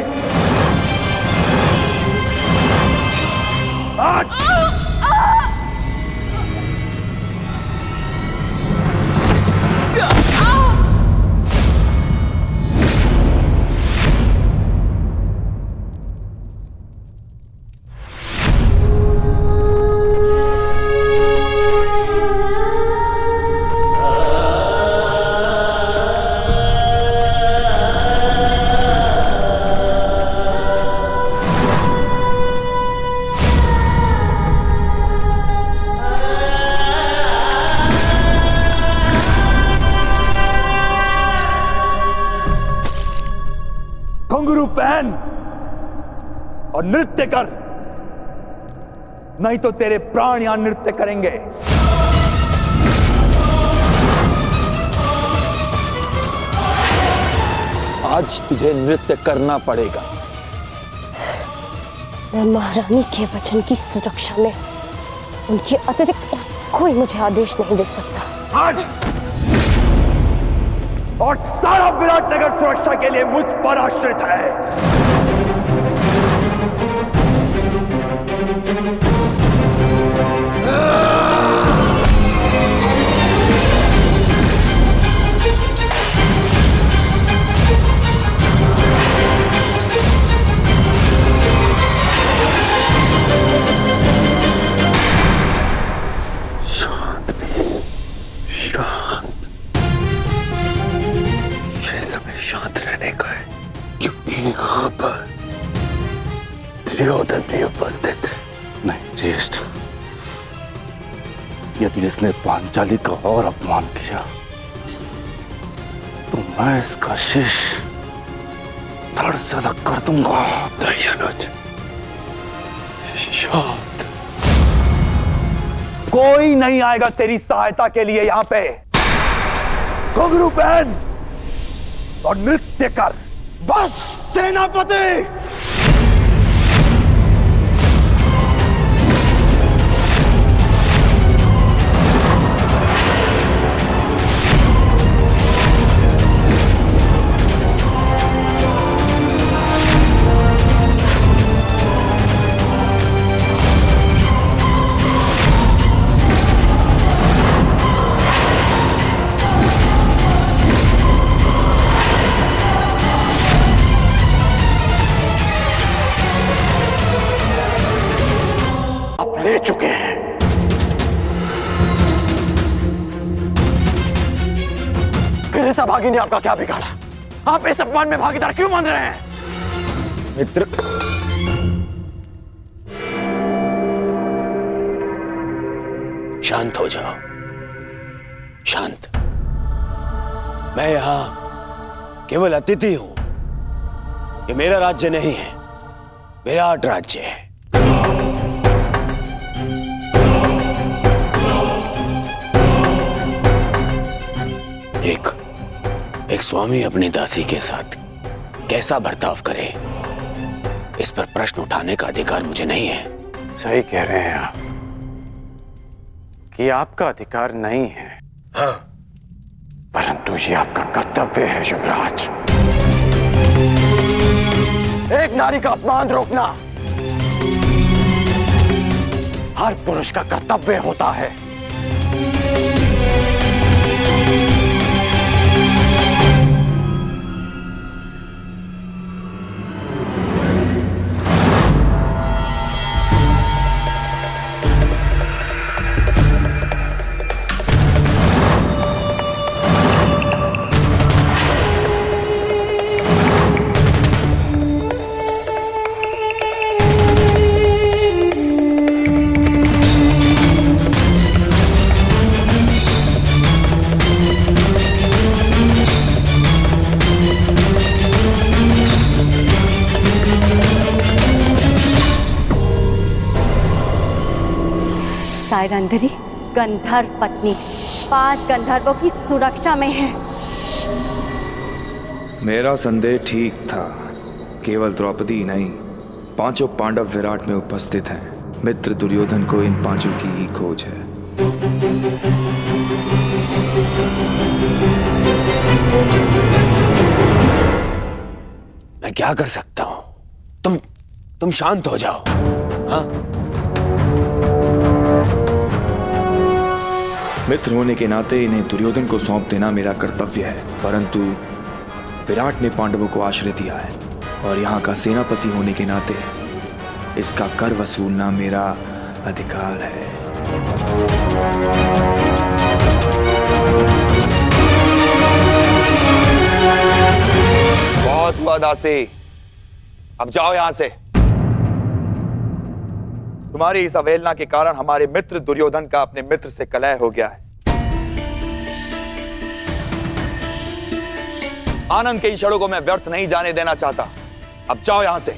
घुंघरू पहन और नृत्य कर, नहीं तो तेरे प्राण यहां नृत्य करेंगे। आज तुझे नृत्य करना पड़ेगा। मैं महारानी के वचन की सुरक्षा में उनके अतिरिक्त और कोई मुझे आदेश नहीं दे सकता। आज और सारा विराटनगर सुरक्षा के लिए मुझ पर आश्रित है। शांत भी, शांत। ये समय शांत रहने का है, क्योंकि यहाँ पर दुर्योधन भी उपस्थित है। नहीं ज्येष्ठ, यदि इसने पांचाली का और अपमान किया तो मैं इसका शीश धड़ से अलग कर दूंगा। दयानुज, शांत। कोई नहीं आएगा तेरी सहायता के लिए यहां पे। घुंघरू पहन और नृत्य कर, बस सेनापति। ले चुके हैं। गिरिजा भागी ने आपका क्या बिगाड़ा? आप इस अपमान में भागीदार क्यों मान रहे हैं? मित्र, शांत हो जाओ, शांत। मैं यहां केवल अतिथि हूं। ये मेरा राज्य नहीं है, विराट राज्य है। एक स्वामी अपनी दासी के साथ कैसा बर्ताव करे, इस पर प्रश्न उठाने का अधिकार मुझे नहीं है। सही कह रहे हैं आप कि आपका अधिकार नहीं है। हाँ, परंतु ये आपका कर्तव्य है युवराज। एक नारी का अपमान रोकना हर पुरुष का कर्तव्य होता है। सायरंधरी गंधर्व पत्नी 5 गंधर्वों की सुरक्षा में है। मेरा संदेह ठीक था। केवल द्रौपदी नहीं, 5 पांडव विराट में उपस्थित हैं। मित्र दुर्योधन को इन 5 की ही खोज है। मैं क्या कर सकता हूं? तुम शांत हो जाओ। हाँ, मित्र होने के नाते इन्हें दुर्योधन को सौंप देना मेरा कर्तव्य है, परंतु विराट ने पांडवों को आश्रय दिया है और यहाँ का सेनापति होने के नाते इसका कर वसूलना मेरा अधिकार है। बहुत हुआ दासी, अब जाओ यहां से। तुम्हारी इस अवहेलना के कारण हमारे मित्र दुर्योधन का अपने मित्र से कलह हो गया है। आनंद के क्षणों को मैं व्यर्थ नहीं जाने देना चाहता। अब जाओ यहां से।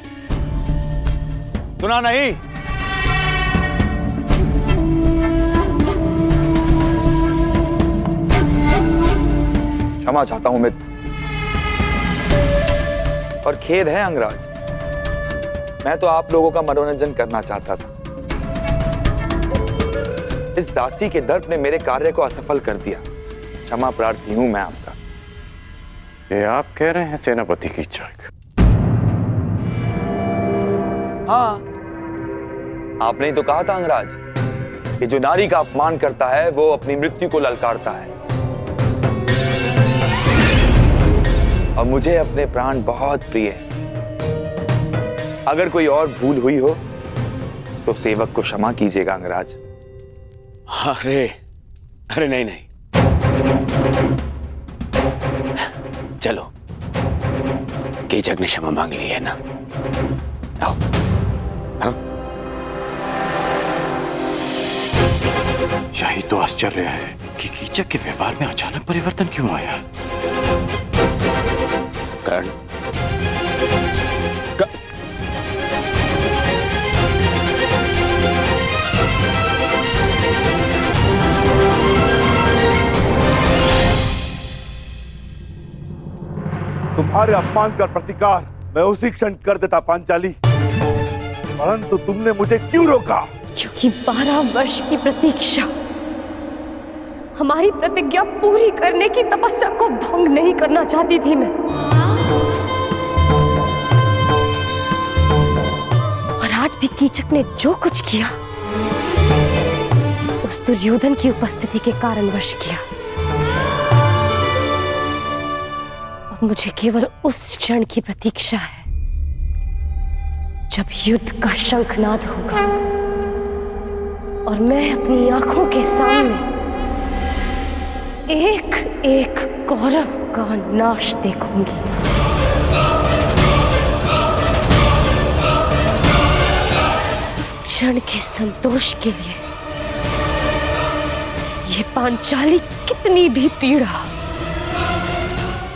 सुना नहीं? क्षमा चाहता हूं मित्र, और खेद है अंगराज, मैं तो आप लोगों का मनोरंजन करना चाहता था। इस दासी के दर्प ने मेरे कार्य को असफल कर दिया। क्षमा प्रार्थी हूं मैं आपका। ये आप कह रहे हैं सेनापति कीचक? हाँ, आपने ही तो कहा था अंगराज कि जो नारी का अपमान करता है वो अपनी मृत्यु को ललकारता है। और मुझे अपने प्राण बहुत प्रिय है। अगर कोई और भूल हुई हो तो सेवक को क्षमा कीजिएगा अंगराज। अरे नहीं, चलो, कीचक ने क्षमा मांग ली है ना, आओ। हाँ? यही तो आश्चर्य है कि कीचक के व्यवहार में अचानक परिवर्तन क्यों आया। कर्ण, तुम्हारे अपमान का प्रतिकार मैं उसी क्षण कर देता पांचाली, परंतु तुमने मुझे क्यों रोका? क्योंकि 12 वर्ष की प्रतीक्षा, हमारी प्रतिज्ञा पूरी करने की तपस्या को भंग नहीं करना चाहती थी मैं। और आज भी कीचक ने जो कुछ किया उस दुर्योधन की उपस्थिति के कारणवश किया। अब मुझे केवल उस क्षण की प्रतीक्षा है जब युद्ध का शंखनाद होगा और मैं अपनी आंखों के सामने एक एक कौरव का नाश देखूंगी। उस क्षण के संतोष के लिए ये पांचाली कितनी भी पीड़ा,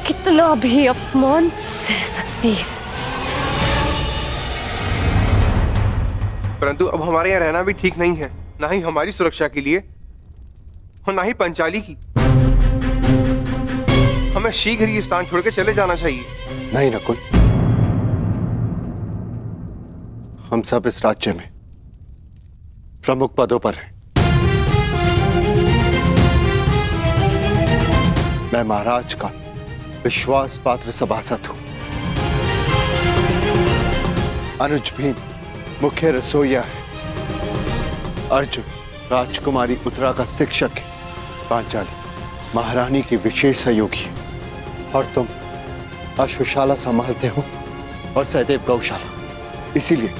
कितना भी अपमान सह सकती है। परंतु अब हमारे यहाँ रहना भी ठीक नहीं है, ना ही हमारी सुरक्षा के लिए और ना ही पंचाली की। हमें शीघ्र ही स्थान छोड़कर चले जाना चाहिए। नहीं नकुल, हम सब इस राज्य में प्रमुख पदों पर हैं। मैं महाराज का विश्वास पात्र सभासद हूं। अनुज भीम मुख्य रसोइया है। अर्जुन राजकुमारी उत्तरा का शिक्षक है। पांचाली महारानी की विशेष सहयोगी है। और तुम अश्वशाला संभालते हो और सहदेव गौशाला। इसीलिए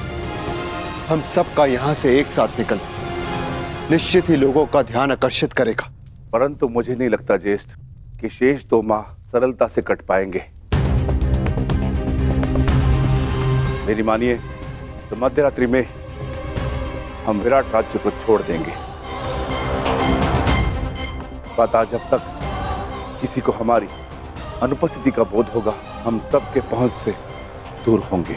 हम सबका यहां से एक साथ निकलना निश्चित ही लोगों का ध्यान आकर्षित करेगा। परंतु मुझे नहीं लगता ज्येष्ठ कि शेष 2 माह सरलता से कट पाएंगे। मेरी मानिए तो मध्यरात्रि में हम विराट राज्य को छोड़ देंगे। पता जब तक किसी को हमारी अनुपस्थिति का बोध होगा, हम सबके पहुंच से दूर होंगे।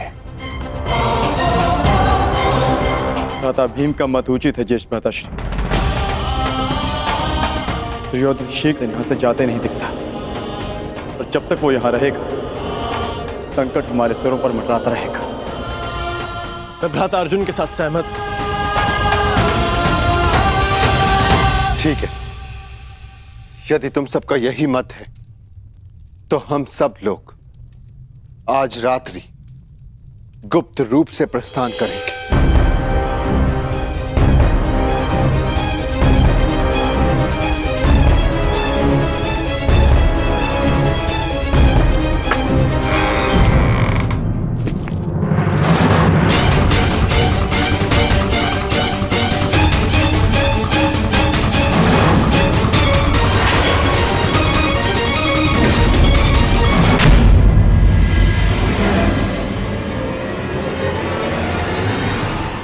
भ्राता भीम का मत उचित है ज्येष्ठ भ्राताश्री। दुर्योधन शीघ्र यहाँ से जाते नहीं दिखता, और जब तक वो यहाँ रहेगा संकट हमारे सिरों पर मंडराता रहेगा। मैं भ्राता अर्जुन के साथ सहमत हूं। ठीक है, यदि तुम सबका यही मत है तो हम सब लोग आज रात्रि गुप्त रूप से प्रस्थान करेंगे।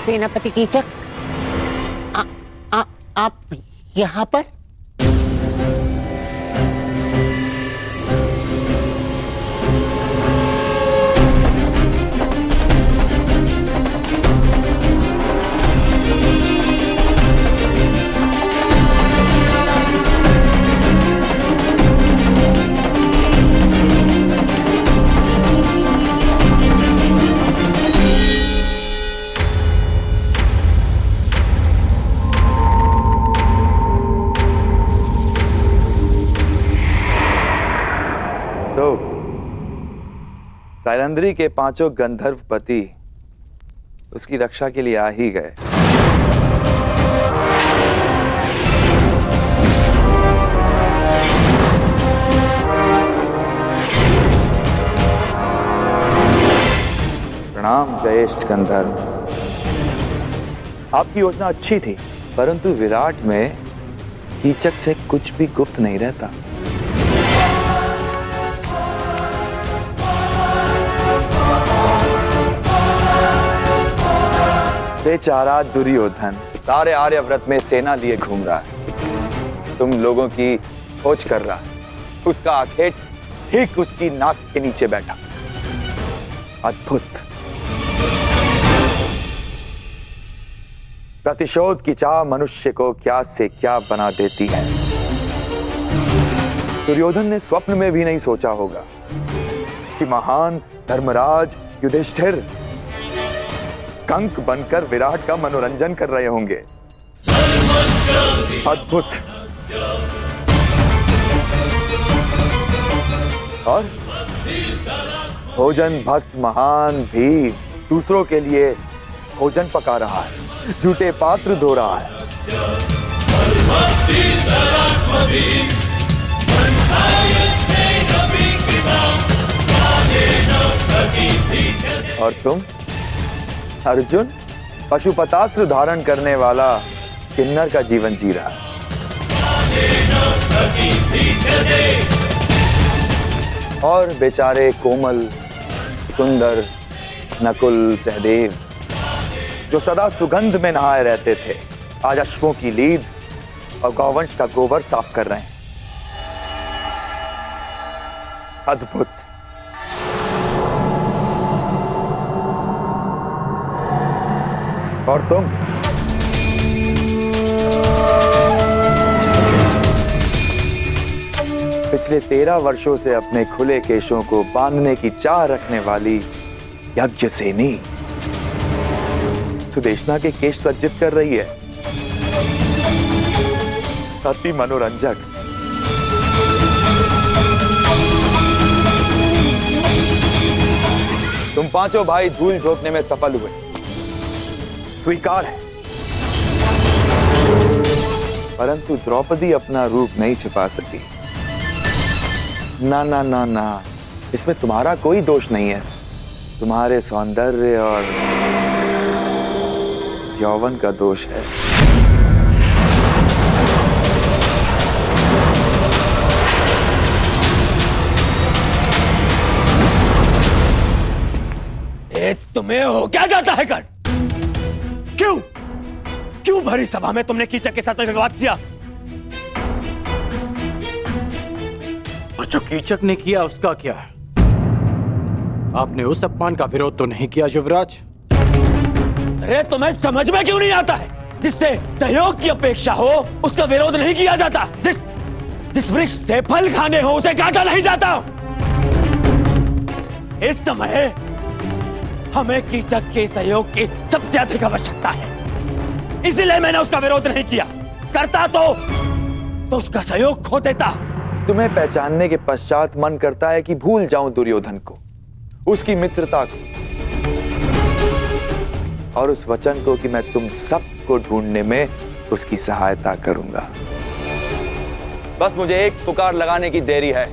सेनापति कीचक, आप यहाँ पर? सैलंद्री के 5 गंधर्व पति उसकी रक्षा के लिए आ ही गए। प्रणाम ज्येष्ठ गंधर्व। आपकी योजना अच्छी थी, परंतु विराट में कीचक से कुछ भी गुप्त नहीं रहता। बेचारा दुर्योधन सारे आर्यव्रत में सेना लिए घूम रहा है, तुम लोगों की खोज कर रहा है। उसका आखेट ठीक उसकी नाक के नीचे बैठा। अद्भुत। प्रतिशोध की चाह मनुष्य को क्या से क्या बना देती है। दुर्योधन ने स्वप्न में भी नहीं सोचा होगा कि महान धर्मराज युधिष्ठिर कंक बनकर विराट का मनोरंजन कर रहे होंगे। अद्भुत। और भोजन भक्त महान भी दूसरों के लिए भोजन पका रहा है, झूठे पात्र धो रहा है। और तुम अर्जुन पशुपतास्त्र धारण करने वाला किन्नर का जीवन जी रहा है। और बेचारे कोमल सुंदर नकुल सहदेव जो सदा सुगंध में नहाए रहते थे, आज अश्वों की लीद और गौवंश का गोबर साफ कर रहे हैं। अद्भुत। और तुम पिछले 13 वर्षों से अपने खुले केशों को बांधने की चाह रखने वाली यज्ञसेनी सुदेशना के केश सज्जित कर रही है। अति मनोरंजक। तुम पांचों भाई धूल झोंकने में सफल हुए, स्वीकार है। परंतु द्रौपदी अपना रूप नहीं छिपा सकी। ना ना ना ना, इसमें तुम्हारा कोई दोष नहीं है। तुम्हारे सौंदर्य और यौवन का दोष है। तुम्हें हो क्या जाता है कर? क्यों क्यों भरी सभा में तुमने कीचक के साथ में विवाद किया? और जो कीचक ने किया उसका क्या? आपने उस अपमान का विरोध तो नहीं किया युवराज? अरे तुम्हें समझ में क्यों नहीं आता है? जिससे सहयोग की अपेक्षा हो उसका विरोध नहीं किया जाता। जिस वृक्ष से फल खाने हो उसे काटा नहीं जाता। इस समय हमें कीचक के सहयोग की सबसे अधिक आवश्यकता है, इसीलिए मैंने उसका विरोध नहीं किया। करता तो उसका सहयोग खो देता। तुम्हें पहचानने के पश्चात मन करता है कि भूल जाऊं दुर्योधन को, उसकी मित्रता को और उस वचन को कि मैं तुम सबको ढूंढने में उसकी सहायता करूंगा। बस मुझे एक पुकार लगाने की देरी है।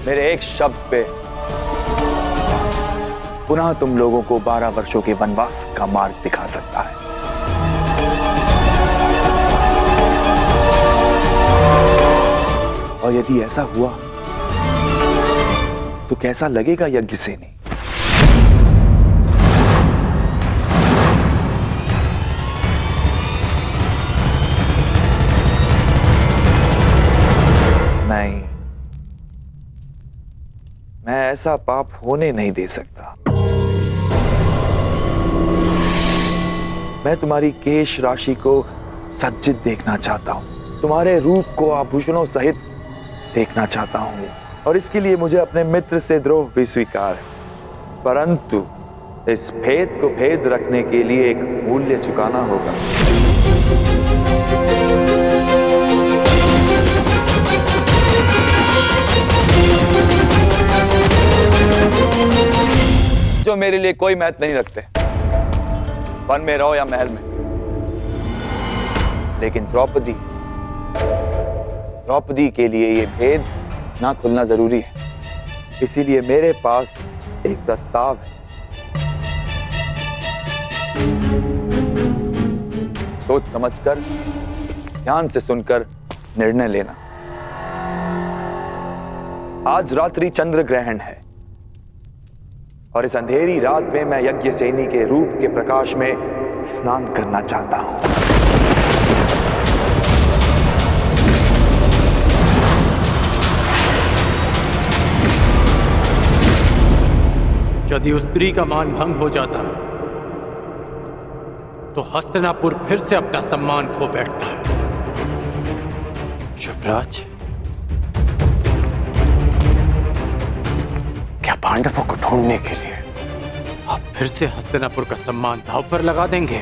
मेरे एक शब्द पे पुनः तुम लोगों को 12 वर्षों के वनवास का मार्ग दिखा सकता है। और यदि ऐसा हुआ तो कैसा लगेगा यज्ञसेनी? नहीं, मैं ऐसा पाप होने नहीं दे सकता। मैं तुम्हारी केश राशि को सज्जित देखना चाहता हूं, तुम्हारे रूप को आभूषणों सहित देखना चाहता हूं, और इसके लिए मुझे अपने मित्र से द्रोह भी स्वीकार है। परंतु इस भेद को भेद रखने के लिए एक मूल्य चुकाना होगा। जो मेरे लिए कोई महत्व नहीं रखते, वन में रहो या महल में। लेकिन द्रौपदी के लिए ये भेद ना खुलना जरूरी है। इसीलिए मेरे पास एक प्रस्ताव है। सोच समझकर, ध्यान से सुनकर निर्णय लेना। आज रात्रि चंद्र ग्रहण है और इस अंधेरी रात में मैं यज्ञसेनी के रूप के प्रकाश में स्नान करना चाहता हूं। यदि उस स्त्री का मान भंग हो जाता तो हस्तिनापुर फिर से अपना सम्मान खो बैठता। युवराज, पांडवों को ढूंढने के लिए आप फिर से हस्तिनापुर का सम्मान दांव पर लगा देंगे।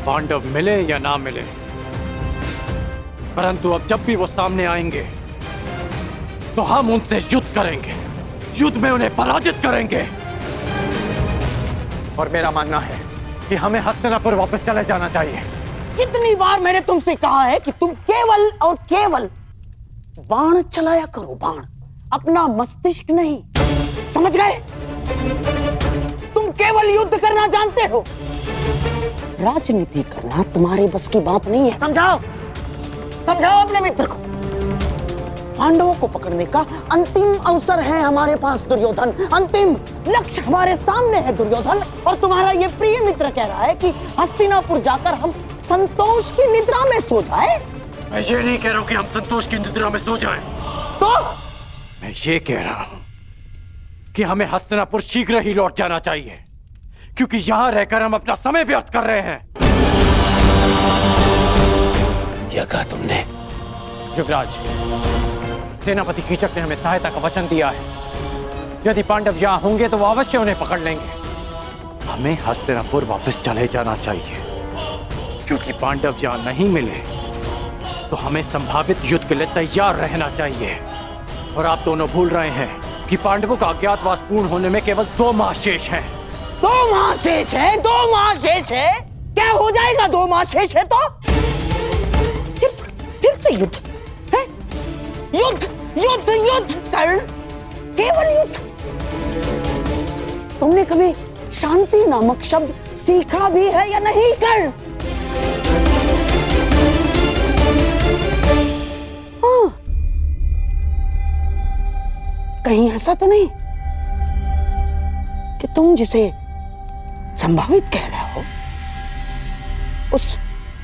पांडव मिले या ना मिले, परंतु अब जब भी वो सामने आएंगे तो हम उनसे युद्ध करेंगे, युद्ध में उन्हें पराजित करेंगे। और मेरा मानना है कि हमें हस्तिनापुर वापस चले जाना चाहिए। कितनी बार मैंने तुमसे कहा है कि तुम केवल और केवल बाण चलाया करो, बाण, अपना मस्तिष्क नहीं, समझ गए? तुम केवल युद्ध करना जानते हो, राजनीति करना तुम्हारे बस की बात नहीं है। समझाओ, समझाओ अपने मित्र को। पांडवों को पकड़ने का अंतिम अवसर है हमारे पास दुर्योधन, अंतिम लक्ष्य हमारे सामने है दुर्योधन। और तुम्हारा ये प्रिय मित्र कह रहा है कि हस्तिनापुर जाकर हम संतोष की निद्रा में सो जाए। मैं ये नहीं कह रहा हूं कि हम संतोष की निद्रा में सो जाएं। तो मैं ये कह रहा हूं कि हमें हस्तिनापुर शीघ्र ही लौट जाना चाहिए, क्योंकि यहां रहकर हम अपना समय व्यर्थ कर रहे हैं। क्या कहा तुमने? युवराज, सेनापति कीचक ने हमें सहायता का वचन दिया है। यदि पांडव यहां होंगे तो वो अवश्य उन्हें पकड़ लेंगे। हमें हस्तिनापुर वापस चले जाना चाहिए, क्योंकि पांडव यहां नहीं मिले तो हमें संभावित युद्ध के लिए तैयार रहना चाहिए। और आप दोनों भूल रहे हैं कि पांडवों का अज्ञातवास पूर्ण होने में केवल 2 माह शेष हैं। 2 माह शेष है, 2 माह शेष है। क्या हो जाएगा 2 माह शेष है तो? फिर से युद्ध है? युद्ध युद्ध युद्ध कर्ण, केवल युद्ध। तुमने कभी शांति नामक शब्द सीखा भी है या नहीं कर्ण? हाँ, कहीं ऐसा तो नहीं कि तुम जिसे संभावित कह रहे हो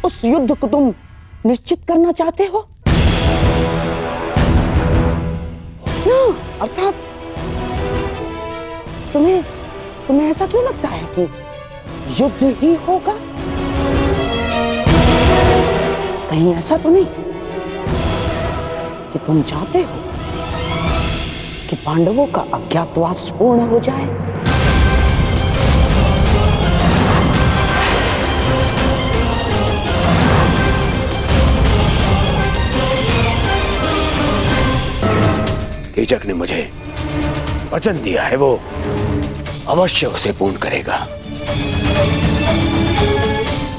उस युद्ध को तुम निश्चित करना चाहते हो ना? अर्थात तुम्हें ऐसा क्यों लगता है कि युद्ध ही होगा? कहीं ऐसा तो नहीं कि तुम चाहते हो कि पांडवों का अज्ञातवास पूर्ण हो जाए? कीचक ने मुझे वचन दिया है, वो अवश्य उसे पूर्ण करेगा।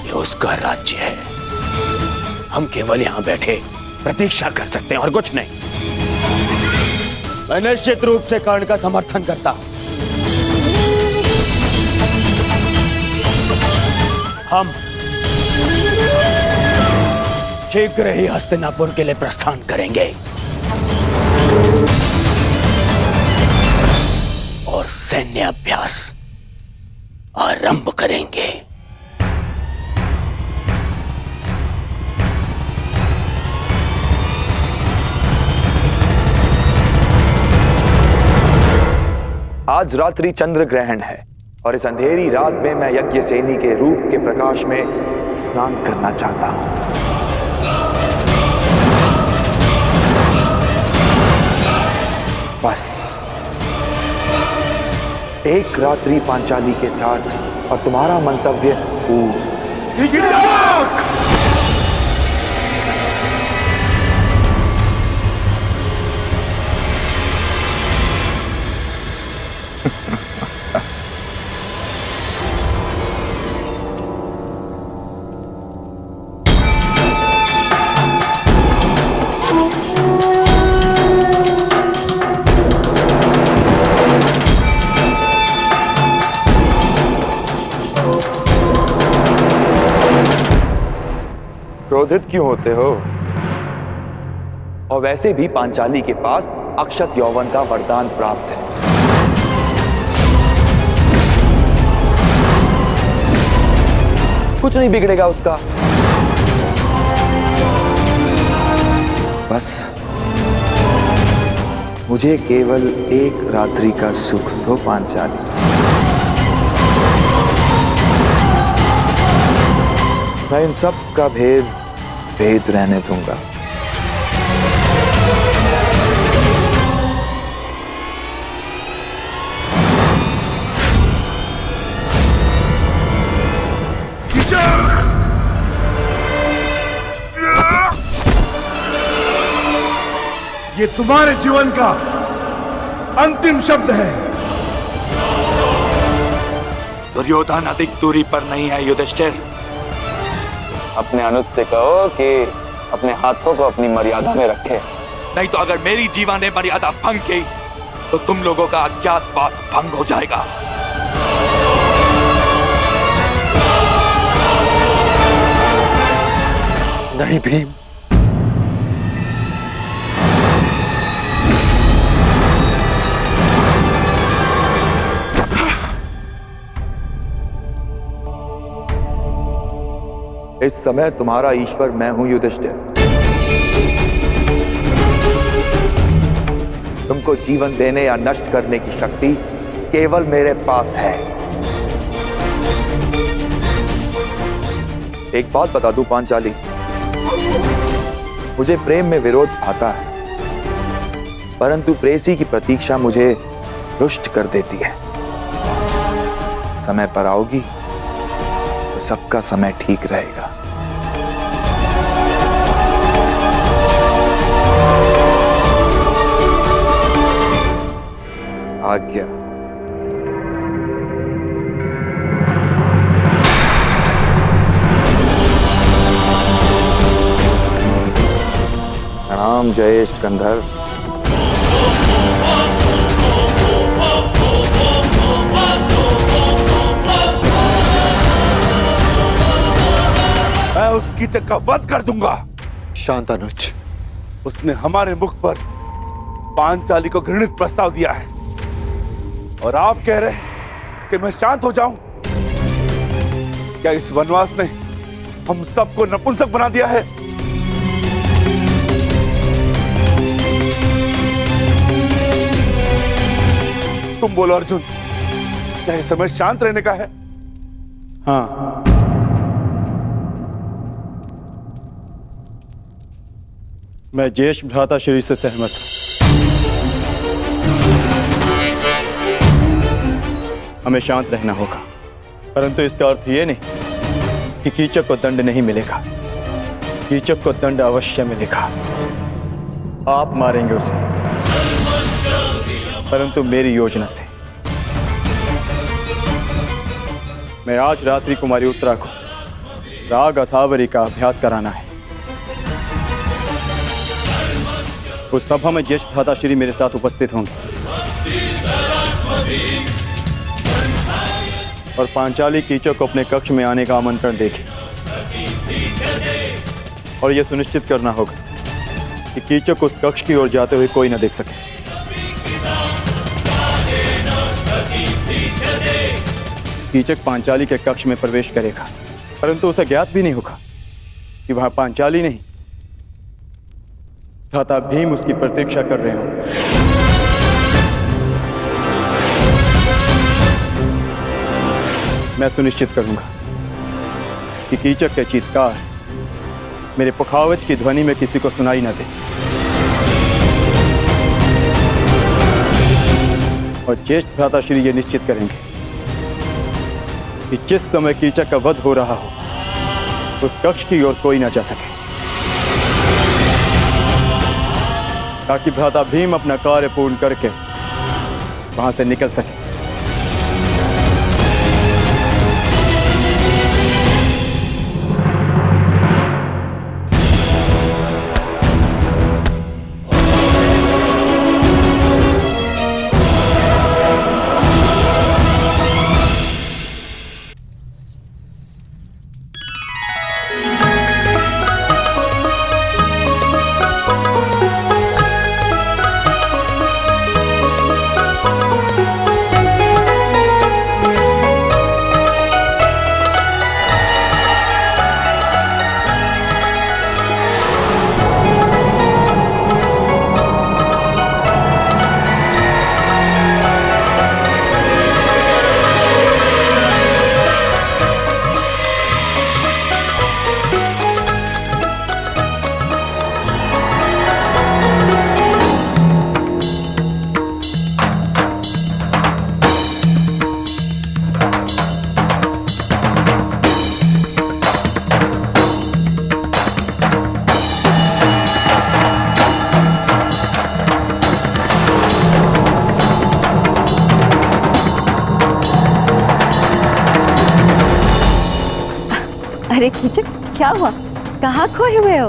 ये उसका राज्य है, हम केवल यहां बैठे प्रतीक्षा कर सकते हैं और कुछ नहीं। मैं निश्चित रूप से कर्ण का समर्थन करता हूं। हम शीघ्र ही हस्तिनापुर के लिए प्रस्थान करेंगे और सैन्य अभ्यास आरंभ करेंगे। आज रात्रि चंद्र ग्रहण है और इस अंधेरी रात में मैं यज्ञसेनी के रूप के प्रकाश में स्नान करना चाहता हूं। बस एक रात्रि पांचाली के साथ और तुम्हारा मंतव्य पूर्ण। क्रोधित क्यों होते हो? और वैसे भी पांचाली के पास अक्षत यौवन का वरदान प्राप्त है। कुछ नहीं बिगड़ेगा उसका। बस मुझे केवल एक रात्रि का सुख दो पांचाली। मैं इन सब का भेद रहने दूंगा। ये तुम्हारे जीवन का अंतिम शब्द है। दुर्योधन अधिक दूरी पर नहीं है युधिष्ठिर। अपने अनुज से कहो कि अपने हाथों को अपनी मर्यादा में रखे, नहीं तो अगर मेरी जीवा ने मर्यादा भंग की तो तुम लोगों का अज्ञातवास भंग हो जाएगा। नहीं भीम, इस समय तुम्हारा ईश्वर मैं हूं युधिष्ठिर। तुमको जीवन देने या नष्ट करने की शक्ति केवल मेरे पास है। एक बात बता दूं पांचाली, मुझे प्रेम में विरोध आता है, परंतु प्रेसी की प्रतीक्षा मुझे रुष्ट कर देती है। समय पर आओगी तो सबका समय ठीक रहेगा। आज्ञा। प्रणाम जयेष्ठ गंधर्व। मैं उस कीचक का वध कर दूंगा। शांत अनुज, उसने हमारे मुख पर पांचाली को घृणित प्रस्ताव दिया है और आप कह रहे हैं कि मैं शांत हो जाऊं? क्या इस वनवास ने हम सबको नपुंसक बना दिया है? तुम बोलो अर्जुन, क्या इस समय शांत रहने का है? हाँ, मैं ज्येष्ठ भ्राता श्री से सहमत हूं। हमें शांत रहना होगा, परंतु इसका अर्थ ये नहीं कि कीचक को दंड नहीं मिलेगा। कीचक को दंड अवश्य मिलेगा। आप मारेंगे उसे, परंतु मेरी योजना से। मैं आज रात्रि कुमारी उत्तरा को राग असावरी का अभ्यास कराना है। उस सभा में ज्येष्ठ भ्राता श्री मेरे साथ उपस्थित होंगे और पांचाली कीचक को अपने कक्ष में आने का आमंत्रण देगी। और यह सुनिश्चित करना होगा कि कीचक उस कक्ष की ओर जाते हुए कोई न देख सके। कीचक पांचाली के कक्ष में प्रवेश करेगा, परंतु उसे ज्ञात भी नहीं होगा कि वहां पांचाली नहीं, भ्राता भीम उसकी प्रतीक्षा कर रहे होंगे। मैं सुनिश्चित करूंगा कि कीचक के चीत्कार मेरे पखावज की ध्वनि में किसी को सुनाई न दे। और ज्येष्ठ भ्राता श्री ये निश्चित करेंगे कि जिस समय कीचक का वध हो रहा हो उस कक्ष की ओर कोई न जा सके, ताकि भ्राता भीम अपना कार्य पूर्ण करके वहां से निकल सके। अरे कीचक, क्या हुआ? कहाँ खोए हुए हो?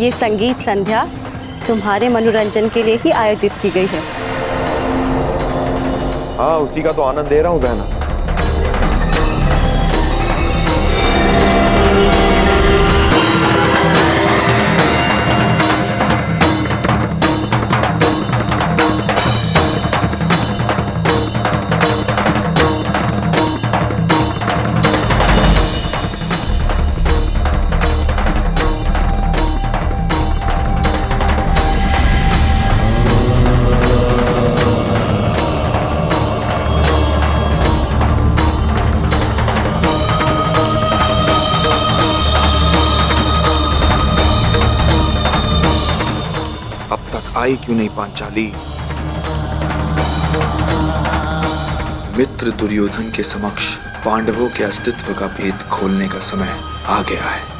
ये संगीत संध्या तुम्हारे मनोरंजन के लिए ही आयोजित की गई है। हाँ, उसी का तो आनंद ले रहा हूँ बहना। आई क्यों नहीं पांचाली? मित्र दुर्योधन के समक्ष पांडवों के अस्तित्व का भेद खोलने का समय आ गया है।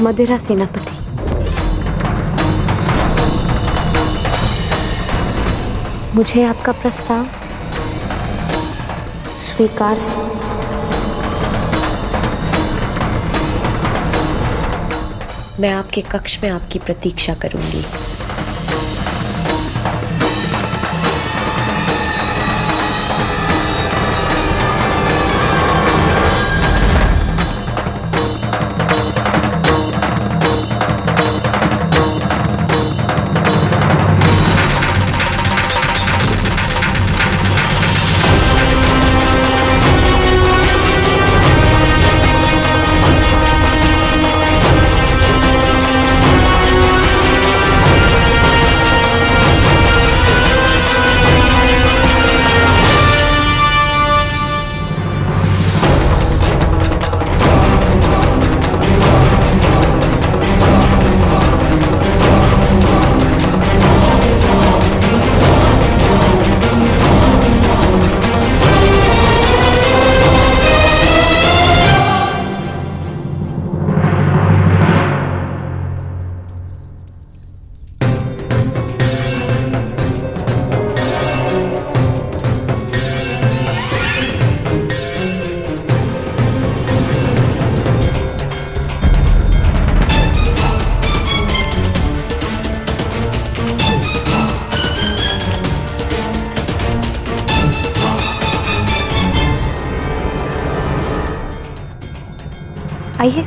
मदिरा सेनापति, मुझे आपका प्रस्ताव स्वीकार है। मैं आपके कक्ष में आपकी प्रतीक्षा करूंगी। आइए।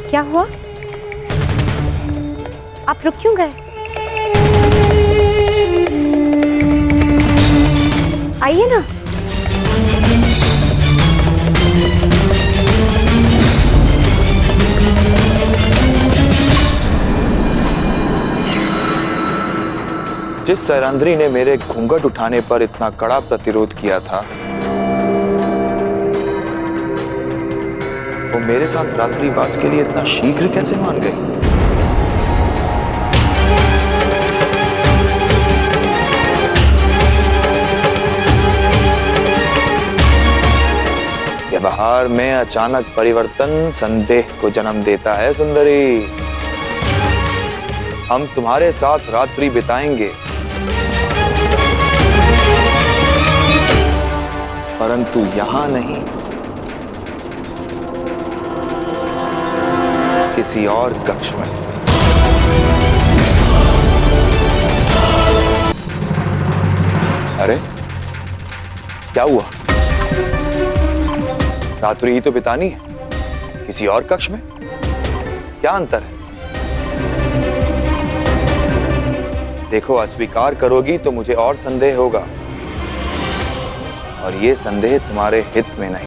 क्या हुआ? आप रुक क्यों गए? आइए ना। जिस सैरंध्री ने मेरे घूंघट उठाने पर इतना कड़ा प्रतिरोध किया था, वो मेरे साथ रात्रिवास के लिए इतना शीघ्र कैसे मान गई? व्यवहार में अचानक परिवर्तन संदेह को जन्म देता है सुंदरी। हम तुम्हारे साथ रात्रि बिताएंगे, परंतु यहां नहीं, किसी और कक्ष में। अरे क्या हुआ? रात्रि ही तो बितानी है, किसी और कक्ष में क्या अंतर है? देखो, अस्वीकार करोगी तो मुझे और संदेह होगा, और ये संदेह तुम्हारे हित में नहीं।